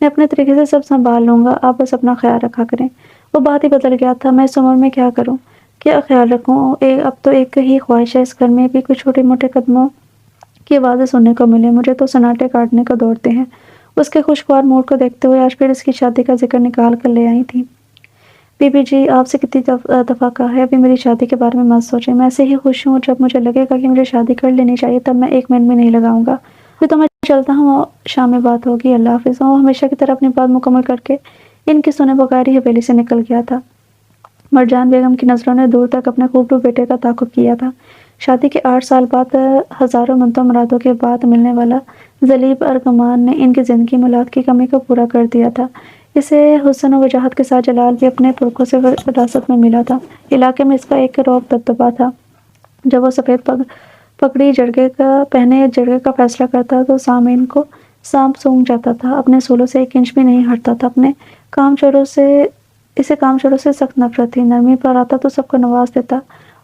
میں اپنے طریقے سے سب سنبھال لوں گا، آپ بس اپنا خیال رکھا کریں۔ وہ بات ہی بدل گیا تھا، میں اس عمر میں کیا کروں، کیا خیال رکھوں، اب تو ایک ہی خواہش ہے، اس گھر میں بھی کچھ چھوٹے موٹے قدموں کی آوازیں سننے کو ملے، مجھے تو سناٹے کاٹنے کو دوڑتے ہیں۔ اس کے خوشگوار موڈ کو دیکھتے ہوئے آج پھر اس کی شادی کا ذکر نکال کر لے آئی تھی۔ بی بی جی، آپ سے کتنی دفعہ کہا ہے ابھی میری شادی کے بارے میں مت سوچیں، میں ایسے ہی خوش ہوں، جب مجھے لگے گا کہ مجھے شادی کر لینی چاہیے تب میں ایک منٹ بھی نہیں لگاؤں گا۔ ابھی تو میں چلتا ہوں، شام میں بات ہوگی، اللہ حافظ۔ وہ ہمیشہ کی طرح اپنی بات مکمل کر کے ان کی سنے بغیر ہی حویلی سے نکل گیا تھا۔ مرجان بیگم کی نظروں نے دور تک اپنے خوبصورت بیٹے کا تعاقب کیا تھا۔ شادی کے 8 سال بعد، ہزاروں منتوں مرادوں کے بعد ملنے والا ذلیب ارغمان نے ان کی زندگی میں اولاد کی کمی کو پورا کر دیا تھا۔ اسے حسن و وجاہت کے ساتھ جلال بھی اپنے پرکھوں سے وراثت میں ملا تھا۔ علاقے میں اس کا ایک رعب دبدبہ تھا۔ جب وہ سفید پگڑی پہنے جرگے کا فیصلہ کرتا تو سامعین کو سانپ سونگھ جاتا تھا۔ اپنے اصولوں سے ایک انچ بھی نہیں ہٹتا تھا۔ اسے کام چوروں سے سخت نفرت تھی۔ نرمی پر آتا تو سب کو نواز دیتا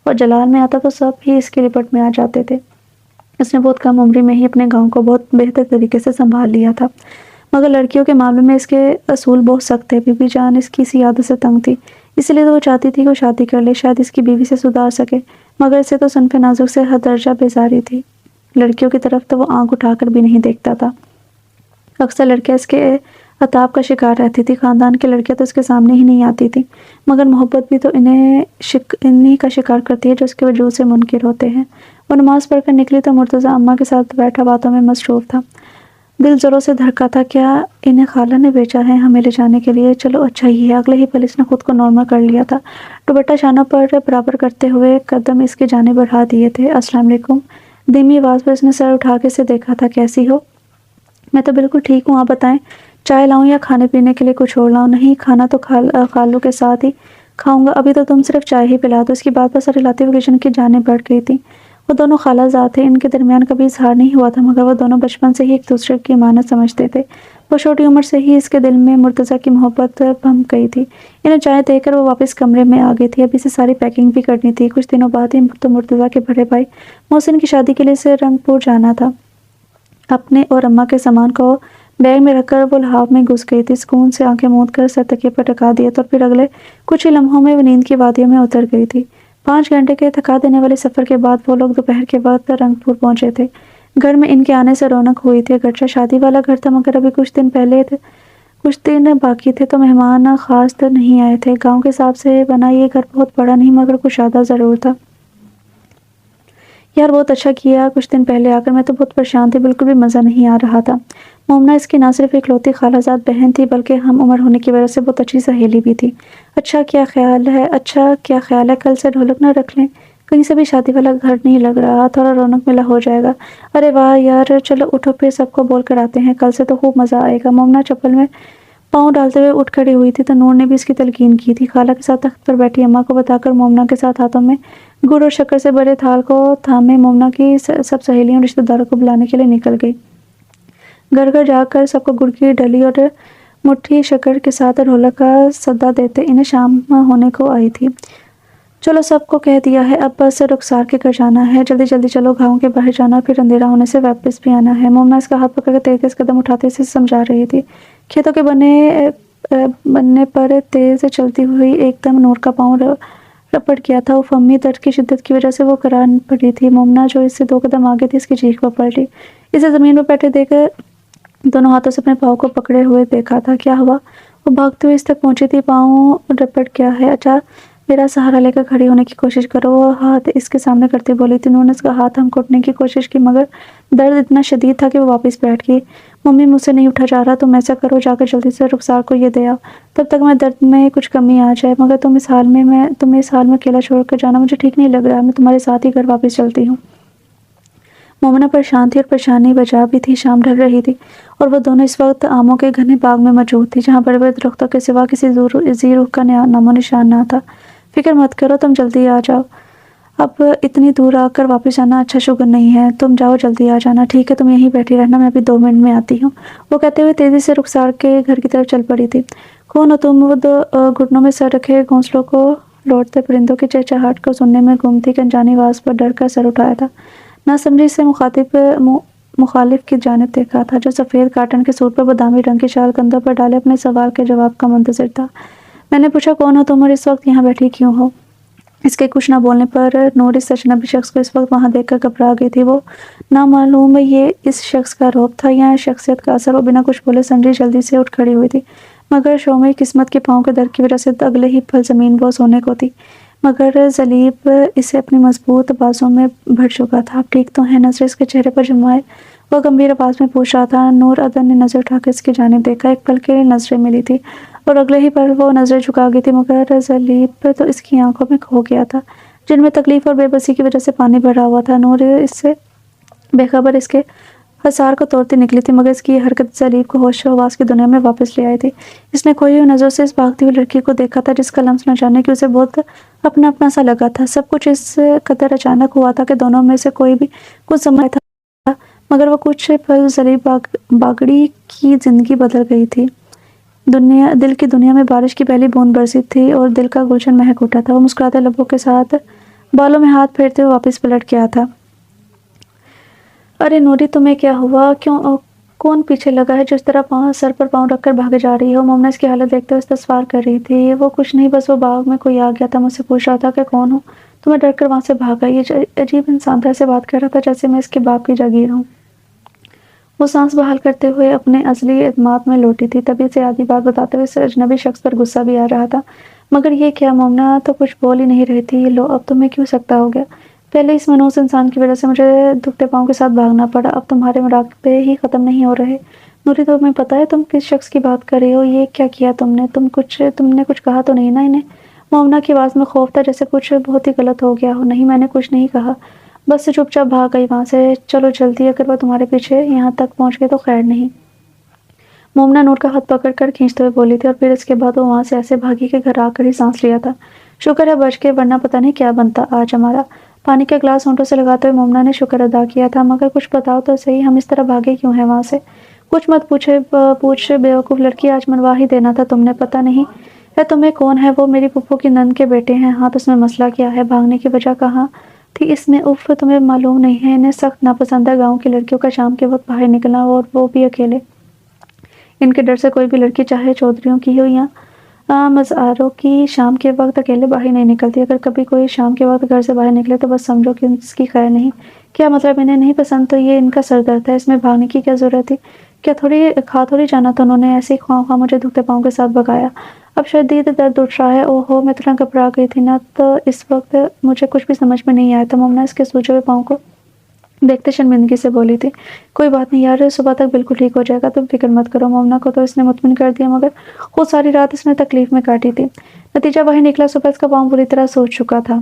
اور جلال میں آتا تو سب ہی اس کی لپٹ میں آ جاتے تھے۔ اس نے بہت کم عمری میں ہی اپنے گاؤں کو بہت بہتر طریقے سے سنبھال لیا تھا، مگر لڑکیوں کے معاملے میں اس کے اصول بہت سخت تھے۔ بی بی جان اس کی اسی عادت سے تنگ تھی، اس لیے تو وہ چاہتی تھی کہ وہ شادی کر لے، شاید اس کی بیوی سے سدھار سکے، مگر اسے تو صنف نازک سے حد درجہ بیزاری تھی۔ لڑکیوں کی طرف تو وہ آنکھ اٹھا کر بھی نہیں دیکھتا تھا۔ اکثر لڑکیاں اس کے عتاب کا شکار رہتی تھی۔ خاندان کی لڑکیاں تو اس کے سامنے ہی نہیں آتی تھیں، مگر محبت بھی تو انہی کا شکار کرتی ہے جو اس کے وجود سے منکر ہوتے ہیں۔ وہ نماز پڑھ کر نکلی تو مرتضیٰ اماں کے ساتھ بیٹھا باتوں میں مصروف تھا۔ دل زوروں سے دھڑکا تھا، کیا انہیں خالہ نے بھیجا ہے ہمیں لے جانے کے لیے؟ چلو اچھا ہی ہے۔ اگلے ہی پل اس نے خود کو نارمل کر لیا تھا، دوپٹہ شانوں پر برابر کرتے ہوئے قدم اس کی جانب بڑھا دیے تھے۔ السلام علیکم، دھیمی آواز پر اس نے سر اٹھا کے اسے دیکھا تھا۔ کیسی ہو؟ میں تو بالکل ٹھیک ہوں، آپ بتائیں، چائے لاؤں یا کھانے پینے کے لیے کچھ اور لاؤں؟ نہیں، کھانا تو خالو کے ساتھ ہی کھاؤں گا، ابھی تو تم صرف چائے ہی پلا دو۔ اس کی بات پر سر ہلاتے ہوئے کچن کی جانب بڑھ گئی تھی۔ وہ دونوں خالہ زاد تھے، ان کے درمیان کبھی اظہار نہیں ہوا تھا، مگر وہ دونوں بچپن سے ہی ایک دوسرے کی امانت سمجھتے تھے۔ وہ چھوٹی عمر سے ہی اس کے دل میں مرتضیٰ کی محبت بھم گئی تھی۔ انہیں چائے دے کر وہ واپس کمرے میں آ گئی تھی۔ ابھی سے ساری پیکنگ بھی کرنی تھی، کچھ دنوں بعد ہی تو مرتضیٰ کے بڑے بھائی محسن کی شادی کے لیے اسے رنگ پور جانا تھا۔ اپنے اور اماں کے سامان کو بیگ میں رکھ کر وہ لحاف میں گھس گئی تھی۔ سکون سے آنکھیں موند کر سر تکیے پر ٹکا دیا تو پھر اگلے کچھ ہی لمحوں میں وہ نیند کی وادیوں میں اتر گئی تھی۔ 5 گھنٹے کے تھکا دینے والے سفر کے بعد وہ لوگ دوپہر کے وقت رنگ پور پہنچے تھے۔ گھر میں ان کے آنے سے رونق ہوئی تھی، اگرچہ شادی والا گھر تھا، مگر ابھی کچھ دن باقی تھے تو مہمان خاص نہیں آئے تھے۔ گاؤں کے حساب سے بنا یہ گھر بہت بڑا نہیں، مگر کشادہ ضرور تھا۔ یار بہت اچھا کیا کچھ دن پہلے آ کر، میں تو بہت پریشان تھی، بالکل بھی مزہ نہیں آ رہا تھا۔ مومنہ اس کی نہ صرف اکلوتی خالہ زاد بہن تھی بلکہ ہم عمر ہونے کی وجہ سے بہت اچھی سہیلی بھی تھی۔ اچھا کیا خیال ہے، کل سے ڈھولک نہ رکھ لیں؟ کہیں سے بھی شادی والا گھر نہیں لگ رہا، تھوڑا رونق ملا ہو جائے گا۔ ارے واہ یار، چلو اٹھو پھر سب کو بول کر آتے ہیں، کل سے تو خوب مزہ آئے گا۔ مومنہ چپل میں پاؤں ڈالتے ہوئے اٹھ کھڑی ہوئی تھی تو نور نے بھی اس کی تلقین کی تھی۔ خالہ کے ساتھ تخت پر بیٹھی اماں کو بتا کر مومنہ کے ساتھ ہاتھوں میں گڑ اور شکر سے بھرے تھال کو تھامے مومنہ کی سب سہیلیوں اور رشتہ داروں کو بلانے کے لیے نکل گئی۔ گھر گھر جا کر سب کو گڑ کی ڈلی اور مٹھی شکر کے ساتھ ڈھولک کا صدا دیتے انہیں شام ہونے کو آئی تھی۔ چلو سب کو کہہ دیا ہے، اب بس رخسار کے گھر جانا ہے، جلدی جلدی چلو، گاؤں کے باہر جانا اور پھر اندھیرا ہونے سے واپس بھی آنا ہے۔ مومنہ اس کا ہاتھ پکڑ کر تیز تیز قدم اٹھاتے اسے سمجھا رہی تھی۔ کھیتوں کے بننے پر تیز چلتی ہوئی ایک دم نور کا پاؤں رپٹ گیا تھا۔ اف امی، درد کی شدت کی وجہ سے وہ کران پڑی تھی۔ مومنہ جو اس سے 2 قدم آگے تھی، اس کی چیخ پر پلٹی۔ اسے زمین پر بیٹھے دیکھ دونوں ہاتھوں سے اپنے پاؤں کو پکڑے ہوئے دیکھا تھا۔ کیا ہوا؟ وہ بھاگتے ہوئے اس تک پہنچی تھی۔ پاؤں رپٹ گیا ہے، اچھا میرا سہارا لے کر کھڑی ہونے کی کوشش کرو، وہ ہاتھ اس کے سامنے کرتے بولی تھی۔ نور نے اس کا ہاتھ ہم گھٹنے کی کوشش کی، مگر درد اتنا شدید تھا کہ وہ واپس بیٹھ گئی۔ ممی مجھ سے نہیں اٹھا جا رہا، تم ایسا کرو، جا کر جلدی سے رخسار کو یہ دے آؤ، تب تک میں درد میں کچھ کمی آ جائے، مگر تمہیں اس حال میں اکیلا چھوڑ کر جانا مجھے ٹھیک نہیں لگ رہا، میں تمہارے ساتھ ہی گھر واپس چلتی ہوں۔ مومنہ پریشان تھی اور پریشانی وجہ بھی تھی، شام ڈھل رہی تھی اور وہ دونوں اس وقت آموں کے گھنے باغ میں موجود تھی، جہاں بڑے بڑے درختوں کے سوا کسی ذی روح کا نام و نشان نہ تھا۔ فکر مت کرو، تم جلدی آ جاؤ، اب اتنی دور آ کر واپس جانا اچھا شگون نہیں ہے، تم جاؤ جلدی آ جانا۔ ٹھیک ہے، تم یہیں بیٹھی رہنا، میں ابھی 2 منٹ میں آتی ہوں، وہ کہتے ہوئے تیزی سے رخسار کے گھر کی طرف چل پڑی تھی۔ کون ہو تم؟ وہ گھٹنوں میں سر رکھے گھونسلوں کو لوٹتے پرندوں کی چہچہاہٹ کو سننے میں گم تھی کہ انجانی آواز پر ڈر کر سر اٹھایا تھا۔ نہ سمجھی سے مخالف کی جانب دیکھا تھا، جو سفید کاٹن کے سوٹ پر بادامی رنگ کی شال کندھوں پر ڈالے اپنے سوال کے جواب کا منتظر تھا۔ میں نے پوچھا، کون ہو تم اور اس وقت یہاں بیٹھی کیوں ہو؟ اس کے کچھ نہ بولنے پر نور اس اجنبی شخص کو اس وقت وہاں دیکھ کر گھبرا گئی تھی۔ وہ نامعلوم یہ اس شخص کا رعب تھا یا شخصیت کا اثر۔ وہ بنا کچھ بولے سمجھی جلدی سے اٹھ کھڑی ہوئی تھی، مگر شومی قسمت کے پاؤں کے درد کی وجہ سے اگلے ہی پل زمین بوس ہونے کو تھی۔ مگر ذلیب اسے اپنی مضبوط بازوں میں بھر چکا تھا۔ آپ ٹھیک تو ہیں؟ نظریں اس کے چہرے پر جمائے وہ گمبھیر آواز میں پوچھ رہا تھا۔ نور عدن نے نظر اٹھا کر اس کی جانب دیکھا۔ ایک پل کے لیے نظریں ملی تھی اور اگلے ہی پل وہ نظریں جھکا گئی تھی، مگر ذلیب تو اس کی آنکھوں میں کھو گیا تھا، جن میں تکلیف اور بے بسی کی وجہ سے پانی بھرا ہوا تھا۔ نور اس سے بے خبر اس کے حصار کو توڑتی نکلی تھی، مگر اس کی یہ حرکت ذلیب کو ہوش و حواس کی دنیا میں واپس لے آئی تھی۔ اس نے کھوئی ہوئی نظروں سے اس بھاگتی ہوئی لڑکی کو دیکھا تھا، جس کا لمس نہ جانے کی اسے بہت اپنا اپنا سا لگا تھا۔ سب کچھ اس قدر اچانک ہوا تھا کہ دونوں میں سے کوئی بھی کچھ سمجھ تھا، مگر وہ کچھ پل ذلیب باگڑی کی زندگی بدل گئی تھی۔ دل کی دنیا میں بارش کی پہلی بوند برسی تھی اور دل کا گلشن مہک اٹھا تھا۔ وہ مسکراتے لبوں کے ساتھ بالوں میں ہاتھ پھیرتے ہوئے واپس پلٹ گیا تھا۔ ارے نوری، تمہیں کیا ہوا؟ کون پیچھے لگا ہے جو اس طرح سر پر پاؤں رکھ کر بھاگے جا رہی ہو؟ مومنہ اس کی حالت دیکھتے ہوئے استفسار کر رہی تھی۔ وہ کچھ نہیں، بس وہ باغ میں کوئی آ گیا تھا، مجھ سے پوچھ رہا تھا کہ کون ہوں، تو میں ڈر کر وہاں سے بھاگا۔ یہ عجیب انسان تھا، ایسے بات کر رہا تھا جیسے میں اس کے باپ کی جاگیر ہوں۔ وہ سانس بحال کرتے ہوئے اپنے ازلی اعتماد میں لوٹی تھی۔ تبھی سے آدھی بات بتاتے ہوئے اس اجنبی شخص پر غصہ بھی آ رہا تھا، مگر یہ کیا؟ مومنہ تو کچھ بول ہی نہیں رہی تھی۔ لو، اب تمہیں کیوں سکتا ہو گیا؟ پہلے اس منحوس انسان کی وجہ سے مجھے دکھتے پاؤں کے ساتھ بھاگنا پڑا، اب تمہارے مراقبے ہی ختم نہیں ہو رہے۔ نوری، تمہیں پتہ ہے تم کس شخص کی بات کر رہی ہو؟ یہ کیا کیا تم نے؟ تم نے کچھ کہا تو نہیں نا انہیں؟ مومنہ کی آواز میں خوف تھا، جیسے کچھ بہت ہی غلط ہو گیا ہو۔ نہیں، میں نے کچھ نہیں کہا، بس چپ چاپ بھاگ گئی وہاں سے۔ چلو جلدی، اگر وہ تمہارے پیچھے یہاں تک پہنچ گئے تو خیر نہیں۔ مومنہ نور کا ہاتھ پکڑ کر کھینچتے ہوئے بولی تھی، اور پھر اس کے بعد وہ وہاں سے ایسے بھاگی کہ گھر آ کر ہی سانس لیا تھا۔ شکر ہے بچ گئے، ورنہ پتہ نہیں کیا بنتا آج ہمارا۔ پانی کا گلاس ہونٹوں سے لگاتے ہوئے مومنہ نے شکر ادا کیا تھا، مگر کچھ بتاؤ تو صحیح، ہم اس طرح بھاگے کیوں ہیں وہاں سے؟ کچھ مت پوچھ بیوقوف لڑکی، آج منوا ہی دینا تھا تم نے۔ پتہ نہیں ہے تمہیں کون ہے وہ؟ میری پھپھو کی نند کے بیٹے ہیں۔ ہاں، تو اس میں مسئلہ کیا ہے؟ بھاگنے کی وجہ کہاں تھی اس میں؟ اف، تمہیں معلوم نہیں ہے، انہیں سخت ناپسند ہے گاؤں کی لڑکیوں کا شام کے وقت باہر نکلنا، اور وہ بھی اکیلے۔ ان کے ڈر سے کوئی بھی لڑکی، چاہے چودھریوں کی ہو یا مزاروں کی، شام کے وقت اکیلے باہر نہیں نکلتی۔ اگر کبھی کوئی شام کے وقت گھر سے باہر نکلے تو بس سمجھو کہ اس کی خیر نہیں۔ کیا مطلب؟ انہیں نہیں پسند تو یہ ان کا سر درد ہے، اس میں بھاگنے کی کیا ضرورت تھی؟ کیا کھا تھوڑی جانا تھا انہوں نے؟ ایسے ہی خواہ خواہ مجھے دکھتے پاؤں کے ساتھ بھگایا۔ اب شدید درد اٹھ رہا ہے۔ او ہو، میں اتنا گھبرا گئی تھی نا، تو اس وقت مجھے کچھ بھی سمجھ میں نہیں آیا تھا۔ مومنہ اس کے سوجے ہوئے پاؤں کو دیکھتے شرمندگی سے بولی تھی۔ کوئی بات نہیں یار، صبح تک بالکل ٹھیک ہو جائے گا، تم فکر مت کرو۔ مومنہ کو تو اس نے مطمئن کر دیا، مگر خود ساری رات اس نے تکلیف میں کاٹی تھی۔ نتیجہ وہی نکلا، صبح اس کا پاؤں بری طرح سوج چکا تھا۔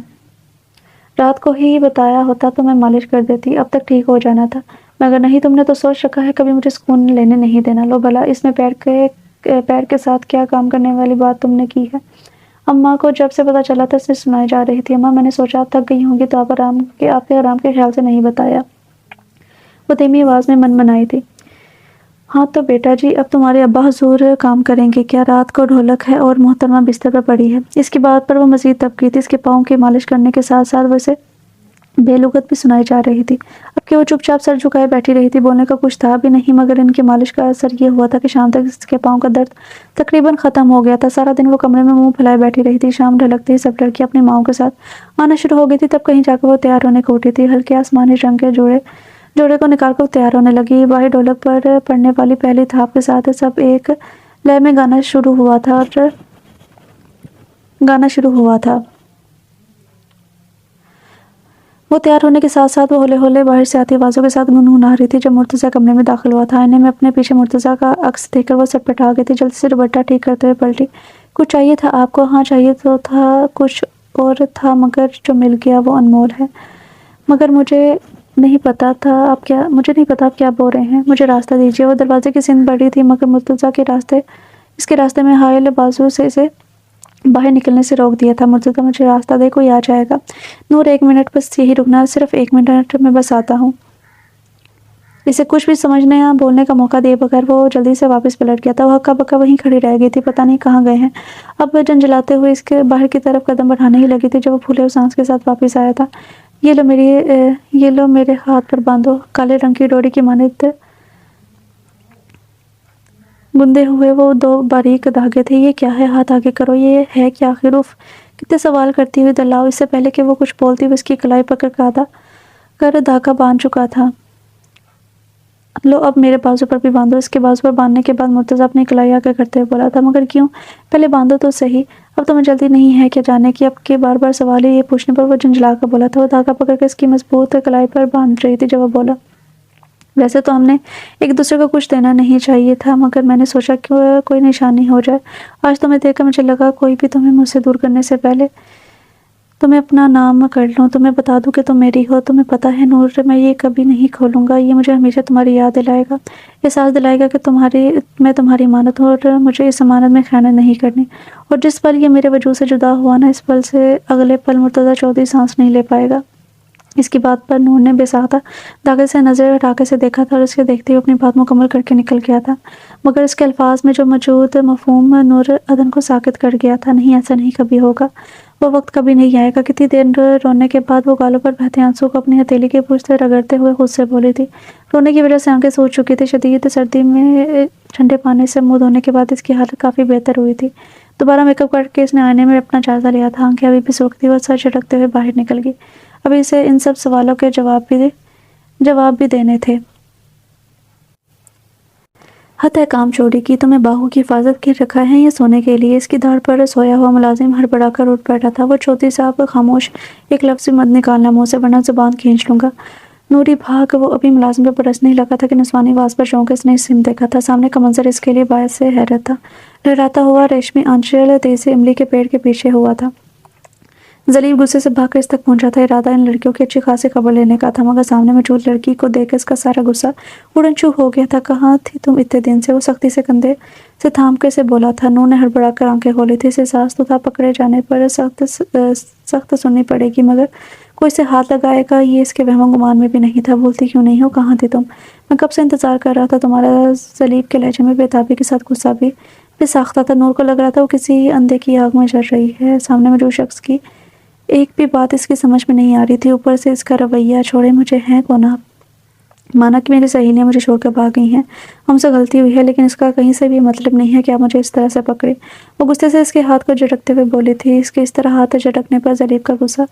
رات کو ہی بتایا ہوتا تو میں مالش کر دیتی، اب تک ٹھیک ہو جانا تھا، مگر نہیں، تم نے تو سوچ رکھا ہے کبھی مجھے سکون لینے نہیں دینا۔ لو بھلا، اس میں پیر کے ساتھ کیا کام کرنے والی بات تم نے کی ہے؟ اماں کو جب سے پتہ چلا تھا اسے سنائی جا رہی تھی۔ اماں، میں نے سوچا آپ تھک گئی ہوں گی تو آپ کے آرام کے خیال سے نہیں بتایا۔ وہ دھیمی آواز میں منمنائی تھی۔ ہاں تو بیٹا جی، اب تمہارے ابا حضور کام کریں گے کیا؟ رات کو ڈھولک ہے اور محترمہ بستر پر پڑی ہے۔ اس کی بات پر وہ مزید دب گئی تھی۔ اس کے پاؤں کی مالش کرنے کے ساتھ ساتھ وہ اسے بے لغت بھی سنائی جا رہی تھی۔ اب کہ وہ چپ چاپ سر جھکائے بیٹھی رہی تھی، بولنے کا کچھ تھا بھی نہیں، مگر ان کی مالش کا اثر یہ ہوا تھا کہ شام تک اس کے پاؤں کا درد تقریباً ختم ہو گیا تھا۔ سارا دن وہ کمرے میں منہ پھیلائے بیٹھی رہی تھی۔ شام ڈھلکتے ہی سب لڑکیاں اپنی ماؤں کے ساتھ آنا شروع ہو گئی تھی، تب کہیں جا کر وہ تیار ہونے کو اٹھی تھی۔ ہلکے آسمانی رنگ کے جوڑے کو نکال کر تیار ہونے لگی۔ باہر ڈھولک پر پڑنے والی پہلی تھاپ کے ساتھ سب ایک لے میں گانا شروع ہوا تھا۔ وہ تیار ہونے کے ساتھ ساتھ وہ ہولے ہولے باہر سے آتی آوازوں کے ساتھ گنگنا رہی تھی۔ جب مرتضیٰ کمرے میں داخل ہوا تھا، آئینے میں اپنے پیچھے مرتضیٰ کا عکس دیکھ کر وہ سٹپٹا گئی تھی۔ جلدی سے دوپٹہ ٹھیک کرتے ہوئے پلٹی۔ کچھ چاہیے تھا آپ کو؟ ہاں چاہیے تو تھا، کچھ اور تھا، مگر جو مل گیا وہ انمول ہے۔ مگر مجھے نہیں پتا آپ کیا بول رہے ہیں، مجھے راستہ دیجیے۔ وہ دروازے کی سمت بڑھی تھی، مگر مرتضیٰ اس کے راستے میں حائل بازو سے اسے باہر نکلنے سے روک دیا تھا۔ مرتضیٰ، مجھے راستہ دے، کوئی آ جائے گا۔ نور، 1 منٹ، بس یہی رکنا، صرف 1 منٹ، میں بس آتا ہوں۔ اسے کچھ بھی سمجھنے یا بولنے کا موقع دیے بغیر وہ جلدی سے واپس پلٹ گیا تھا۔ وہ ہکا بکا وہیں کھڑی رہ گئی تھی، پتہ نہیں کہاں گئے ہیں۔ اب جنجلاتے ہوئے اس کے باہر کی طرف قدم بڑھانے ہی لگی تھی جب وہ پھولے ہوئے سانس کے ساتھ واپس آیا تھا۔ یہ لو میرے ہاتھ پر باندھو۔ کالے رنگ کی ڈوری کی مانند گندے ہوئے وہ 2 باریک دھاگے تھے۔ یہ کیا ہے؟ ہاتھ آگے کرو، یہ ہے کیا آخر؟ اف، کتنے سوال کرتی ہوئی دلاؤ اس سے پہلے کہ وہ کچھ بولتی وہ اس کی کلائی پکڑ کر دھاگا باندھ چکا تھا۔ لو اب میرے بازو پر بھی باندھو۔ اس کے بازو پر باندھنے کے بعد مرتضی اپنی کلائی آگے کرتے ہوئے بولا تھا، مگر کیوں؟ پہلے باندھو تو صحیح، اب تمہیں جلدی نہیں ہے کیا جانے کی؟ اب کے بار سوال یہ پوچھنے پر وہ جھنجھلا کر بولا تھا۔ وہ دھاگا پکڑ کر اس کی مضبوط کلائی پر باندھ رہی تھی جب وہ بولا، ویسے تو ہم نے ایک دوسرے کو کچھ دینا نہیں چاہیے تھا، مگر میں نے سوچا کہ کوئی نشانی ہو جائے۔ آج تمہیں دیکھ کر مجھے لگا کوئی بھی تمہیں مجھ سے دور کرنے سے پہلے تمہیں اپنا نام کر لوں، تمہیں بتا دوں کہ تم میری ہو۔ تمہیں پتہ ہے نور، میں یہ کبھی نہیں کھولوں گا۔ یہ مجھے ہمیشہ تمہاری یاد دلائے گا، احساس دلائے گا کہ میں تمہاری امانت ہوں اور مجھے اس امانت میں خیانت نہیں کرنی۔ اور جس پل یہ میرے وجود سے جدا ہوا نا، اس پل سے اگلے پل مرتضیٰ چودھری سانس نہیں لے پائے گا۔ اس کی بات پر نور نے بے ساختہ دھاگے سے نظر ہٹا کے دیکھا تھا اور اس کے دیکھتے ہوئے اپنی بات مکمل کر کے نکل گیا تھا، مگر اس کے الفاظ میں جو موجود مفہوم نور عدن کو ساکت کر گیا تھا، نہیں ایسا نہیں کبھی ہوگا، وہ وقت کبھی نہیں آئے گا۔ کتنی دیر رونے کے بعد وہ گالوں پر بہتے آنسوں کو اپنی ہتھیلی کی پشت سے رگڑتے ہوئے خود سے بولی تھی۔ رونے کی وجہ سے آنکھیں سوج چکی تھی۔ شدید سردی میں ٹھنڈے پانی سے منہ دھونے کے بعد اس کی حالت کافی بہتر ہوئی تھی۔ دوبارہ میک اپ کر کے اس نے آئینے میں اپنا جائزہ لیا تھا۔ آنکھیں ابھی بھی سرخ تھیں اور سر جھٹکتے ہوئے باہر نکل گئی۔ ابھی اسے ان سب سوالوں کے جواب بھی دینے تھے۔ حد ہے کام چوری کی، تمہیں باہو کی حفاظت کی رکھا ہے یا سونے کے لیے؟ اس کی دھڑ پر سویا ہوا ملازم ہڑبڑا کر اٹھ بیٹھا تھا۔ وہ چودھری صاحب خاموش، ایک لفظ بھی مت نکالنا منہ سے ورنہ زبان کھینچ لوں گا۔ نوری بھاگ، وہ ابھی ملازم پہ برسنے ہی لگا تھا کہ نسوانی آواز پر چونکا اس نے سم دیکھا تھا۔ سامنے کا منظر اس کے لیے باعث حیرت تھا۔ لہراتا ہوا ریشمی آنچل تیزی سے املی کے پیڑ کے پیچھے ہوا تھا۔ ذلیل غصے سے بھاگ کر اس تک پہنچا تھا۔ ارادہ ان لڑکیوں کی اچھی خاصی خبر لینے کا تھا، مگر سامنے موجود لڑکی کو دیکھ کر اس کا سارا غصہ اڑن چو ہو گیا تھا۔ کہاں تھی تم اتنے دن سے؟ وہ سختی سے کندھے سے تھام کر اسے بولا تھا۔ نور نے ہڑبڑا کر آنکھیں کھولی تھی۔ اسے احساس تو تھا پکڑے جانے پر سخت سننی پڑے گی، مگر کوئی اسے ہاتھ لگائے گا یہ اس کے وہم و گمان میں بھی نہیں تھا۔ بولتی کیوں نہیں ہو؟ کہاں تھی تم؟ میں کب سے انتظار کر رہا تھا تمہارا۔ ذلیل کے لہجے میں بےتابی کے ساتھ غصہ بھی ساختہ تھا۔ نور کو لگ رہا تھا وہ کسی اندھے کی آگ میں جل رہی ہے۔ سامنے موجود شخص کی ایک بھی بات اس کی سمجھ میں نہیں آ رہی تھی، اوپر سے اس کا رویہ۔ چھوڑے مجھے، ہیں کون آپ؟ مانا کہ میری سہیلیاں مجھے چھوڑ کر بھاگ گئی ہیں، ہم سے غلطی ہوئی ہے، لیکن اس کا کہیں سے بھی مطلب نہیں ہے کہ آپ مجھے اس طرح سے پکڑے۔ وہ غصے سے اس کے ہاتھ کو جھٹکتے ہوئے بولی تھی۔ اس کے اس طرح ہاتھ جھٹکنے پر ذلیل کا غصہ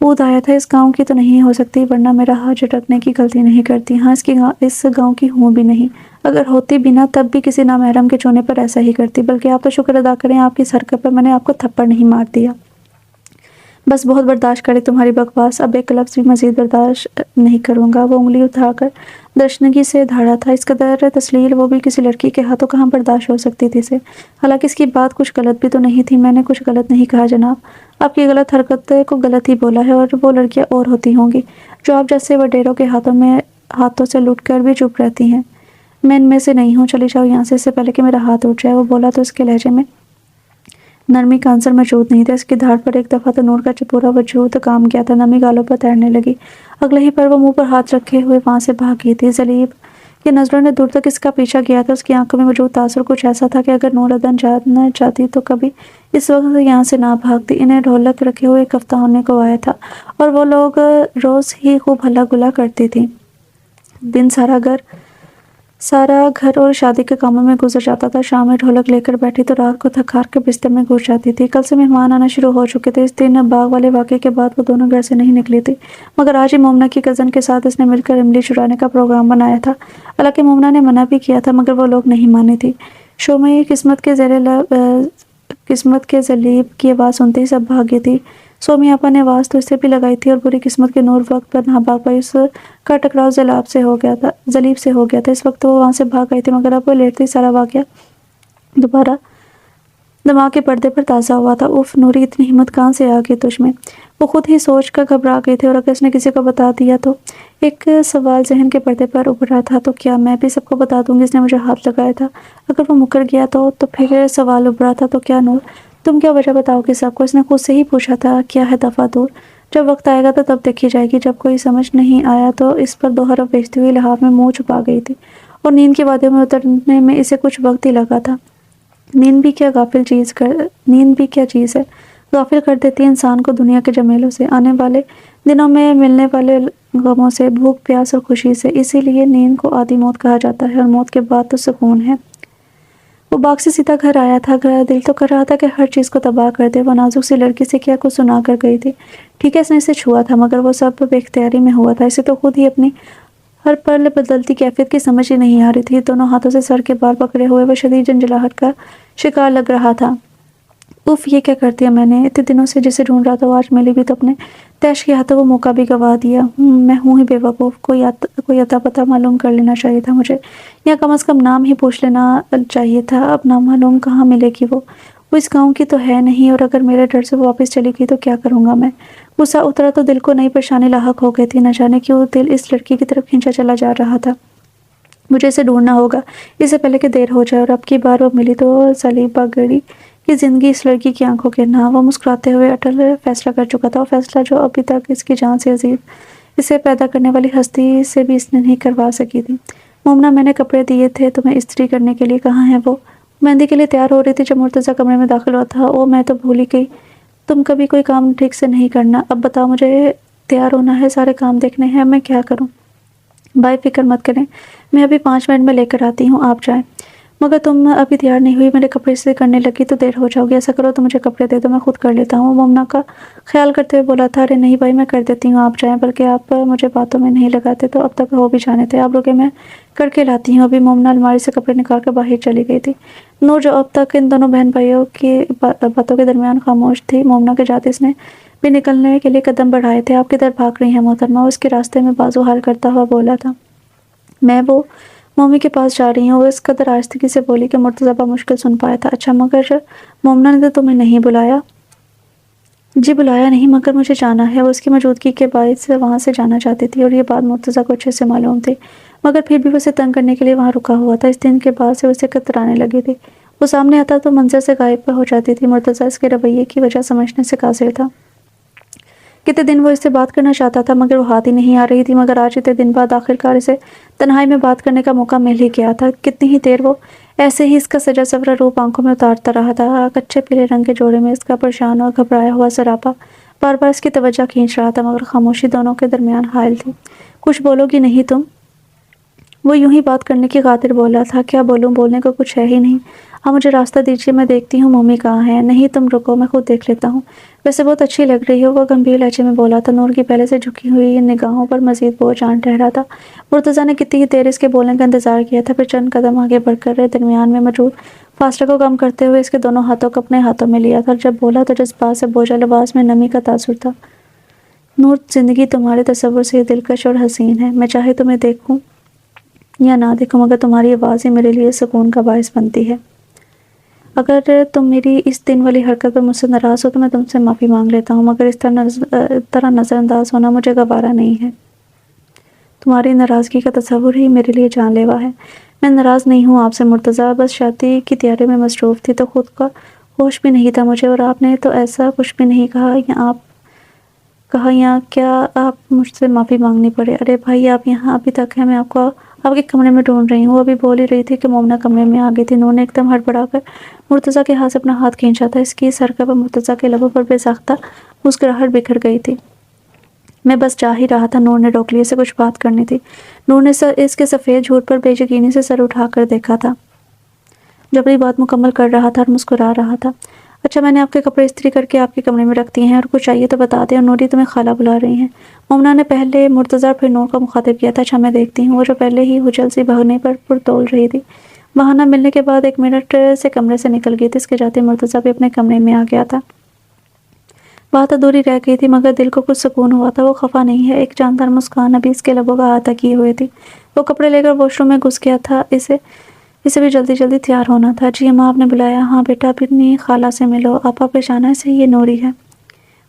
اود آیا تھا۔ اس گاؤں کی تو نہیں ہو سکتی، ورنہ میرا ہاتھ جھٹکنے کی غلطی نہیں کرتی۔ ہاں اس گاؤں کی ہوں بھی نہیں، اگر ہوتی بھی نہ تب بھی کسی نامحرم کے چھونے پر ایسا ہی کرتی۔ بلکہ آپ تو شکر ادا کریں آپ کی اس حرکت پر میں نے آپ کو تھپڑ نہیں مار دیا۔ بس بہت برداشت کرے تمہاری بکواس، اب ایک لفظ بھی مزید برداشت نہیں کروں گا۔ وہ انگلی اٹھا کر درشنگی سے دھاڑا تھا۔ اس قدر تسلیل وہ بھی کسی لڑکی کے ہاتھوں کہاں برداشت ہو سکتی تھی اسے؟ حالانکہ اس کی بات کچھ غلط بھی تو نہیں تھی۔ میں نے کچھ غلط نہیں کہا جناب، آپ کی غلط حرکت کو غلط ہی بولا ہے، اور وہ لڑکیاں اور ہوتی ہوں گی جو آپ جیسے وڈیروں کے ہاتھوں سے لٹ کر بھی چپ رہتی ہیں۔ میں ان میں سے نہیں ہوں، چلی جاؤ یہاں سے، اس سے پہلے کہ میرا ہاتھ اٹھ جائے۔ وہ بولا تو اس کے لہجے میں نرمی کا عنصر موجود نہیں تھا۔ اس کی دھاڑ پر ایک دفعہ تو نور کا پورا وجود کام گیا تھا، نمی گالوں پر تیرنے لگی۔ اگلے ہی پر وہ منہ پر ہاتھ رکھے ہوئے وہاں سے بھاگ گئی تھی۔ ذلیل کی نظروں نے دور تک اس کا پیچھا کیا تھا۔ اس کی آنکھوں میں موجود تاثر کچھ ایسا تھا کہ اگر نور عدن جاننا چاہتی تو کبھی اس وقت یہاں سے نہ بھاگتی۔ انہیں ڈھولک رکھے ہوئے ایک ہفتہ ہونے کو آیا تھا اور وہ لوگ روز ہی خوب ہلا گلا کرتی تھی۔ دن سارا گھر اور شادی کے کاموں میں گزر جاتا تھا۔ شام میں ڈھولک لے کر بیٹھی تو رات کو تھک ہار کے بستر میں گھس جاتی تھی۔ کل سے مہمان آنا شروع ہو چکے تھے۔ اس دن باغ والے واقعے کے بعد وہ دونوں گھر سے نہیں نکلی تھی، مگر آج ہی مومنہ کی کزن کے ساتھ اس نے مل کر املی چرانے کا پروگرام بنایا تھا۔ حالانکہ مومنہ نے منع بھی کیا تھا، مگر وہ لوگ نہیں مانی تھی۔ شومی قسمت کے ذلیب کی آواز سنتے ہی سب بھاگ گئی تھی۔ سومی آپا نے آواز تو اس سے بھی لگائی تھی اور بری قسمت کے نور وقت پر نہ بھاگ پائی۔ اس کا ٹکراؤ ذلیب سے ہو گیا تھا۔ اس وقت وہ وہاں سے بھاگ گئی تھی، مگر اب وہ لیٹتے ہی سارا واقعہ دوبارہ دماغ کے پردے پر تازہ ہوا تھا۔ اف نوری، اتنی ہمت کہاں سے آ گئی تجھ میں؟ وہ خود ہی سوچ کر گھبرا گئی تھی، اور اگر اس نے کسی کو بتا دیا تو؟ ایک سوال ذہن کے پردے پر ابھرا تھا، تو کیا میں بھی سب کو بتا دوں گی اس نے مجھے ہاتھ لگایا تھا؟ اگر وہ مکر گیا تو پھر سوال ابھرا تھا، تو کیا نور تم کیا وجہ بتاؤ گی سب کو؟ اس نے خود سے ہی پوچھا تھا۔ کیا ہے دفعہ دور، جب وقت آئے گا تو تب دیکھی جائے گی۔ جب کوئی سمجھ نہیں آیا تو اس پر 2 حرف بیچتی ہوئی لحاف میں منہ چھپا گئی تھی، اور نیند کی وادیوں میں اترنے میں اسے کچھ وقت ہی لگا تھا۔ نیند بھی کیا چیز ہے؟ غافل کر دیتی ہے انسان کو دنیا کے جمیلوں سے، آنے والے دنوں میں ملنے والے غموں سے، بھوک پیاس اور خوشی سے۔ اسی لیے نیند کو آدھی موت کہا جاتا ہے، اور موت کے بعد تو سکون ہے۔ وہ باغ سے سیدھا گھر آیا تھا، دل تو کر رہا تھا کہ ہر چیز کو تباہ کر دے۔ وہ نازک سی لڑکی سے کیا کچھ سنا کر گئی تھی، ٹھیک ہے اس نے اسے چھوا تھا، مگر وہ سب بے اختیاری میں ہوا تھا۔ اسے تو خود ہی اپنی ہر پل بدلتی کیفیت کی سمجھ ہی نہیں آ رہی تھی۔ دونوں ہاتھوں سے سر کے بال پکڑے ہوئے وہ شدید جھنجھلاہٹ کا شکار لگ رہا تھا۔ اف، یہ کیا کر دیا میں نے؟ اتنے دنوں سے جسے ڈھونڈ رہا تھا وہ آج ملی بھی تو اپنے تیش کے ہاتھوں وہ موقع بھی گوا دیا۔ میں ہوں ہی بے وقوف، کوئی اتا پتہ معلوم کر لینا چاہیے تھا مجھے، یا کم از کم نام ہی پوچھ لینا چاہیے تھا۔ اب نامعلوم کہاں ملے گی وہ اس گاؤں کی تو ہے نہیں، اور اگر میرے ڈر سے وہ واپس چلی گئی تو کیا کروں گا میں؟ غصہ اترا تو دل کو نئی پریشانی لاحق ہو گئی تھی۔ نہ جانے کیوں دل اس لڑکی کی طرف کھینچا چلا جا رہا تھا۔ مجھے اسے ڈھونڈنا ہوگا اس سے پہلے کہ دیر ہو جائے۔ اور اب کی بار وہ ملی تو سلیبہ گڑی کی زندگی اس لڑکی کی آنکھوں کے نہ۔ وہ مسکراتے ہوئے اٹل فیصلہ کر چکا تھا، اور فیصلہ جو ابھی تک اس کی جان سے عزیز اسے پیدا کرنے والی ہستی سے بھی اس نے نہیں کروا سکی تھی۔ مومنہ، میں نے کپڑے دیے تھے تمہیں استری کرنے کے لیے، کہاں ہیں وہ؟ مہندی کے لیے تیار ہو رہی تھی جب مرتضیٰ کمرے میں داخل ہوا تھا۔ او، میں تو بھول ہی گئی، تم کبھی کوئی کام ٹھیک سے نہیں کرنا۔ اب بتاؤ، مجھے تیار ہونا ہے، سارے کام دیکھنے ہیں، میں کیا کروں؟ بھائی فکر مت کریں، میں ابھی 5 منٹ میں لے کر آتی ہوں، آپ جائیں۔ مگر تم ابھی تیار نہیں ہوئی، میرے کپڑے سے کرنے لگی تو دیر ہو جاؤ گی۔ ایسا کرو تو مجھے کپڑے دے دو، میں خود کر لیتا ہوں۔ مومنہ کا خیال کرتے ہوئے بولا تھا، ارے نہیں بھائی، میں کر دیتی ہوں، آپ جائیں، بلکہ آپ مجھے باتوں میں نہیں لگاتے تو اب تک ہو بھی جانے تھے، آپ رکے میں کر کے لاتی ہوں۔ ابھی مومنہ الماری سے کپڑے نکال کر باہر چلی گئی تھی۔ نور جو اب تک ان دونوں بہن بھائیوں کی باتوں کے درمیان خاموش تھی، مومنہ کے جاتے اس نے بھی نکلنے کے لیے قدم بڑھائے تھے۔ آپ کدھر بھاگ رہی ہیں محترمہ؟ اس کے راستے میں بازو حال کرتا ہوا بولا تھا۔ میں وہ مومی کے پاس جا رہی ہوں، وہ اس قدر آہستگی سے بولی کہ مرتضیٰ بمشکل سن پایا تھا۔ اچھا، مگر مومنہ نے تو تمہیں نہیں بلایا؟ جی بلایا نہیں، مگر مجھے جانا ہے۔ وہ اس کی موجودگی کے باعث وہاں سے جانا چاہتی تھی، اور یہ بات مرتضیٰ کو اچھے سے معلوم تھی، مگر پھر بھی وہ اسے تنگ کرنے کے لیے وہاں رکا ہوا تھا۔ اس دن کے بعد سے اسے کترانے لگی تھی، وہ سامنے آتا تو منظر سے غائب ہو جاتی تھی۔ مرتضیٰ اس کے رویے کی وجہ سمجھنے سے قاصر تھا۔ کتنے دن وہ اس سے بات کرنا چاہتا تھا مگر وہ ہاتھ ہی نہیں آ رہی تھی، مگر آج اتنے دن بعد آخرکار اسے تنہائی میں بات کرنے کا موقع مل ہی گیا تھا۔ کتنی ہی دیر وہ ایسے ہی اس کا سجا سورا روپ آنکھوں میں اتارتا رہا تھا۔ کچے پیلے رنگ کے جوڑے میں اس کا پریشان اور گھبرایا ہوا سراپا بار بار اس کی توجہ کھینچ رہا تھا، مگر خاموشی دونوں کے درمیان حائل تھی۔ کچھ بولو گی نہیں تم؟ وہ یوں ہی بات کرنے کی خاطر بولا تھا۔ کیا بولوں؟ بولنے کو کچھ ہے ہی نہیں۔ آپ مجھے راستہ دیجیے، میں دیکھتی ہوں مومی کہاں ہے۔ نہیں تم رکو، میں خود دیکھ لیتا ہوں، ویسے بہت اچھی لگ رہی ہو، وہ گمبھیر لہجے میں بولا تھا۔ نور کی پہلے سے جھکی ہوئی نگاہوں پر مزید بوجھ آن ٹھہرا تھا۔ مرتضیٰ نے کتنی ہی دیر اس کے بولنے کا انتظار کیا تھا، پھر چند قدم آگے بڑھ کر درمیان میں موجود فاصلے کو کم کرتے ہوئے اس کے دونوں ہاتھوں کو اپنے ہاتھوں میں لیا تھا۔ جب بولا تو جذبات سے بوجھل آواز میں نمی کا تاثر تھا۔ نور، زندگی تمہارے تصور سے دلکش اور حسین ہے، میں چاہے تمہیں دیکھوں یا نہ دیکھوں، مگر تمہاری آواز ہی میرے لیے سکون کا باعث بنتی ہے۔ اگر تم میری اس دن والی حرکت پر مجھ سے ناراض ہو تو میں تم سے معافی مانگ لیتا ہوں، مگر اس طرح نظر انداز ہونا مجھے گوارا نہیں ہے۔ تمہاری ناراضگی کا تصور ہی میرے لیے جان لیوا ہے۔ میں ناراض نہیں ہوں آپ سے مرتضیٰ، بس شادی کی تیاری میں مصروف تھی تو خود کا ہوش بھی نہیں تھا مجھے، اور آپ نے تو ایسا کچھ بھی نہیں کہا یا کیا آپ مجھ سے معافی مانگنی پڑے؟ ارے بھائی، آپ یہاں ابھی تک ہیں، میں آپ کو آپ کے کمرے میں ڈھونڈ رہی ہوں۔ وہ ابھی بول ہی رہی تھی کہ مومنہ کمرے میں آ گئی تھی۔ نور نے ایک دم ہڑبڑا کر مرتضیٰ کے ہاتھ سے اپنا ہاتھ کھینچا تھا۔ اس کی سرکب پر مرتضیٰ کے لبوں پر بے ساختہ مسکراہٹ بکھر گئی تھی۔ میں بس جا ہی رہا تھا، نور نے روک لیا، اسے کچھ بات کرنی تھی۔ نور نے اس کے سفید جھوٹ پر بے یقینی سے سر اٹھا کر دیکھا تھا، جب اپنی بات مکمل کر رہا تھا اور مسکرا رہا تھا۔ اچھا، میں نے آپ کے کپڑے استری کر کے آپ کے کمرے میں رکھ دیے ہیں، اور کچھ چاہیے تو بتا دیں، اور نوری تمہیں خالہ بلا رہی ہیں۔ مومنہ نے پہلے مرتضیٰ پھر نور کو مخاطب کیا تھا۔ اچھا، میں دیکھتی ہوں۔ وہ جو پہلے ہی ہجل سی بھاگنے پر پرتول رہی تھی، بہانہ ملنے کے بعد 1 منٹ سے کمرے سے نکل گئی تھی۔ اس کے جاتے مرتضیٰ بھی اپنے کمرے میں آ گیا تھا۔ بات ادھوری رہ گئی تھی، مگر دل کو کچھ سکون ہوا تھا۔ وہ خفا نہیں ہے، ایک جاندار مسکان ابھی اس کے لبوں کا احاطہ کیے ہوئے تھی۔ وہ کپڑے لے کر واش روم میں گھس گیا تھا، اسے بھی جلدی جلدی تیار ہونا تھا۔ جی اماں، آپ نے بلایا؟ ہاں بیٹا، اپنی خالہ سے ملو، آپا پہچانا اسے، یہ نوری ہے۔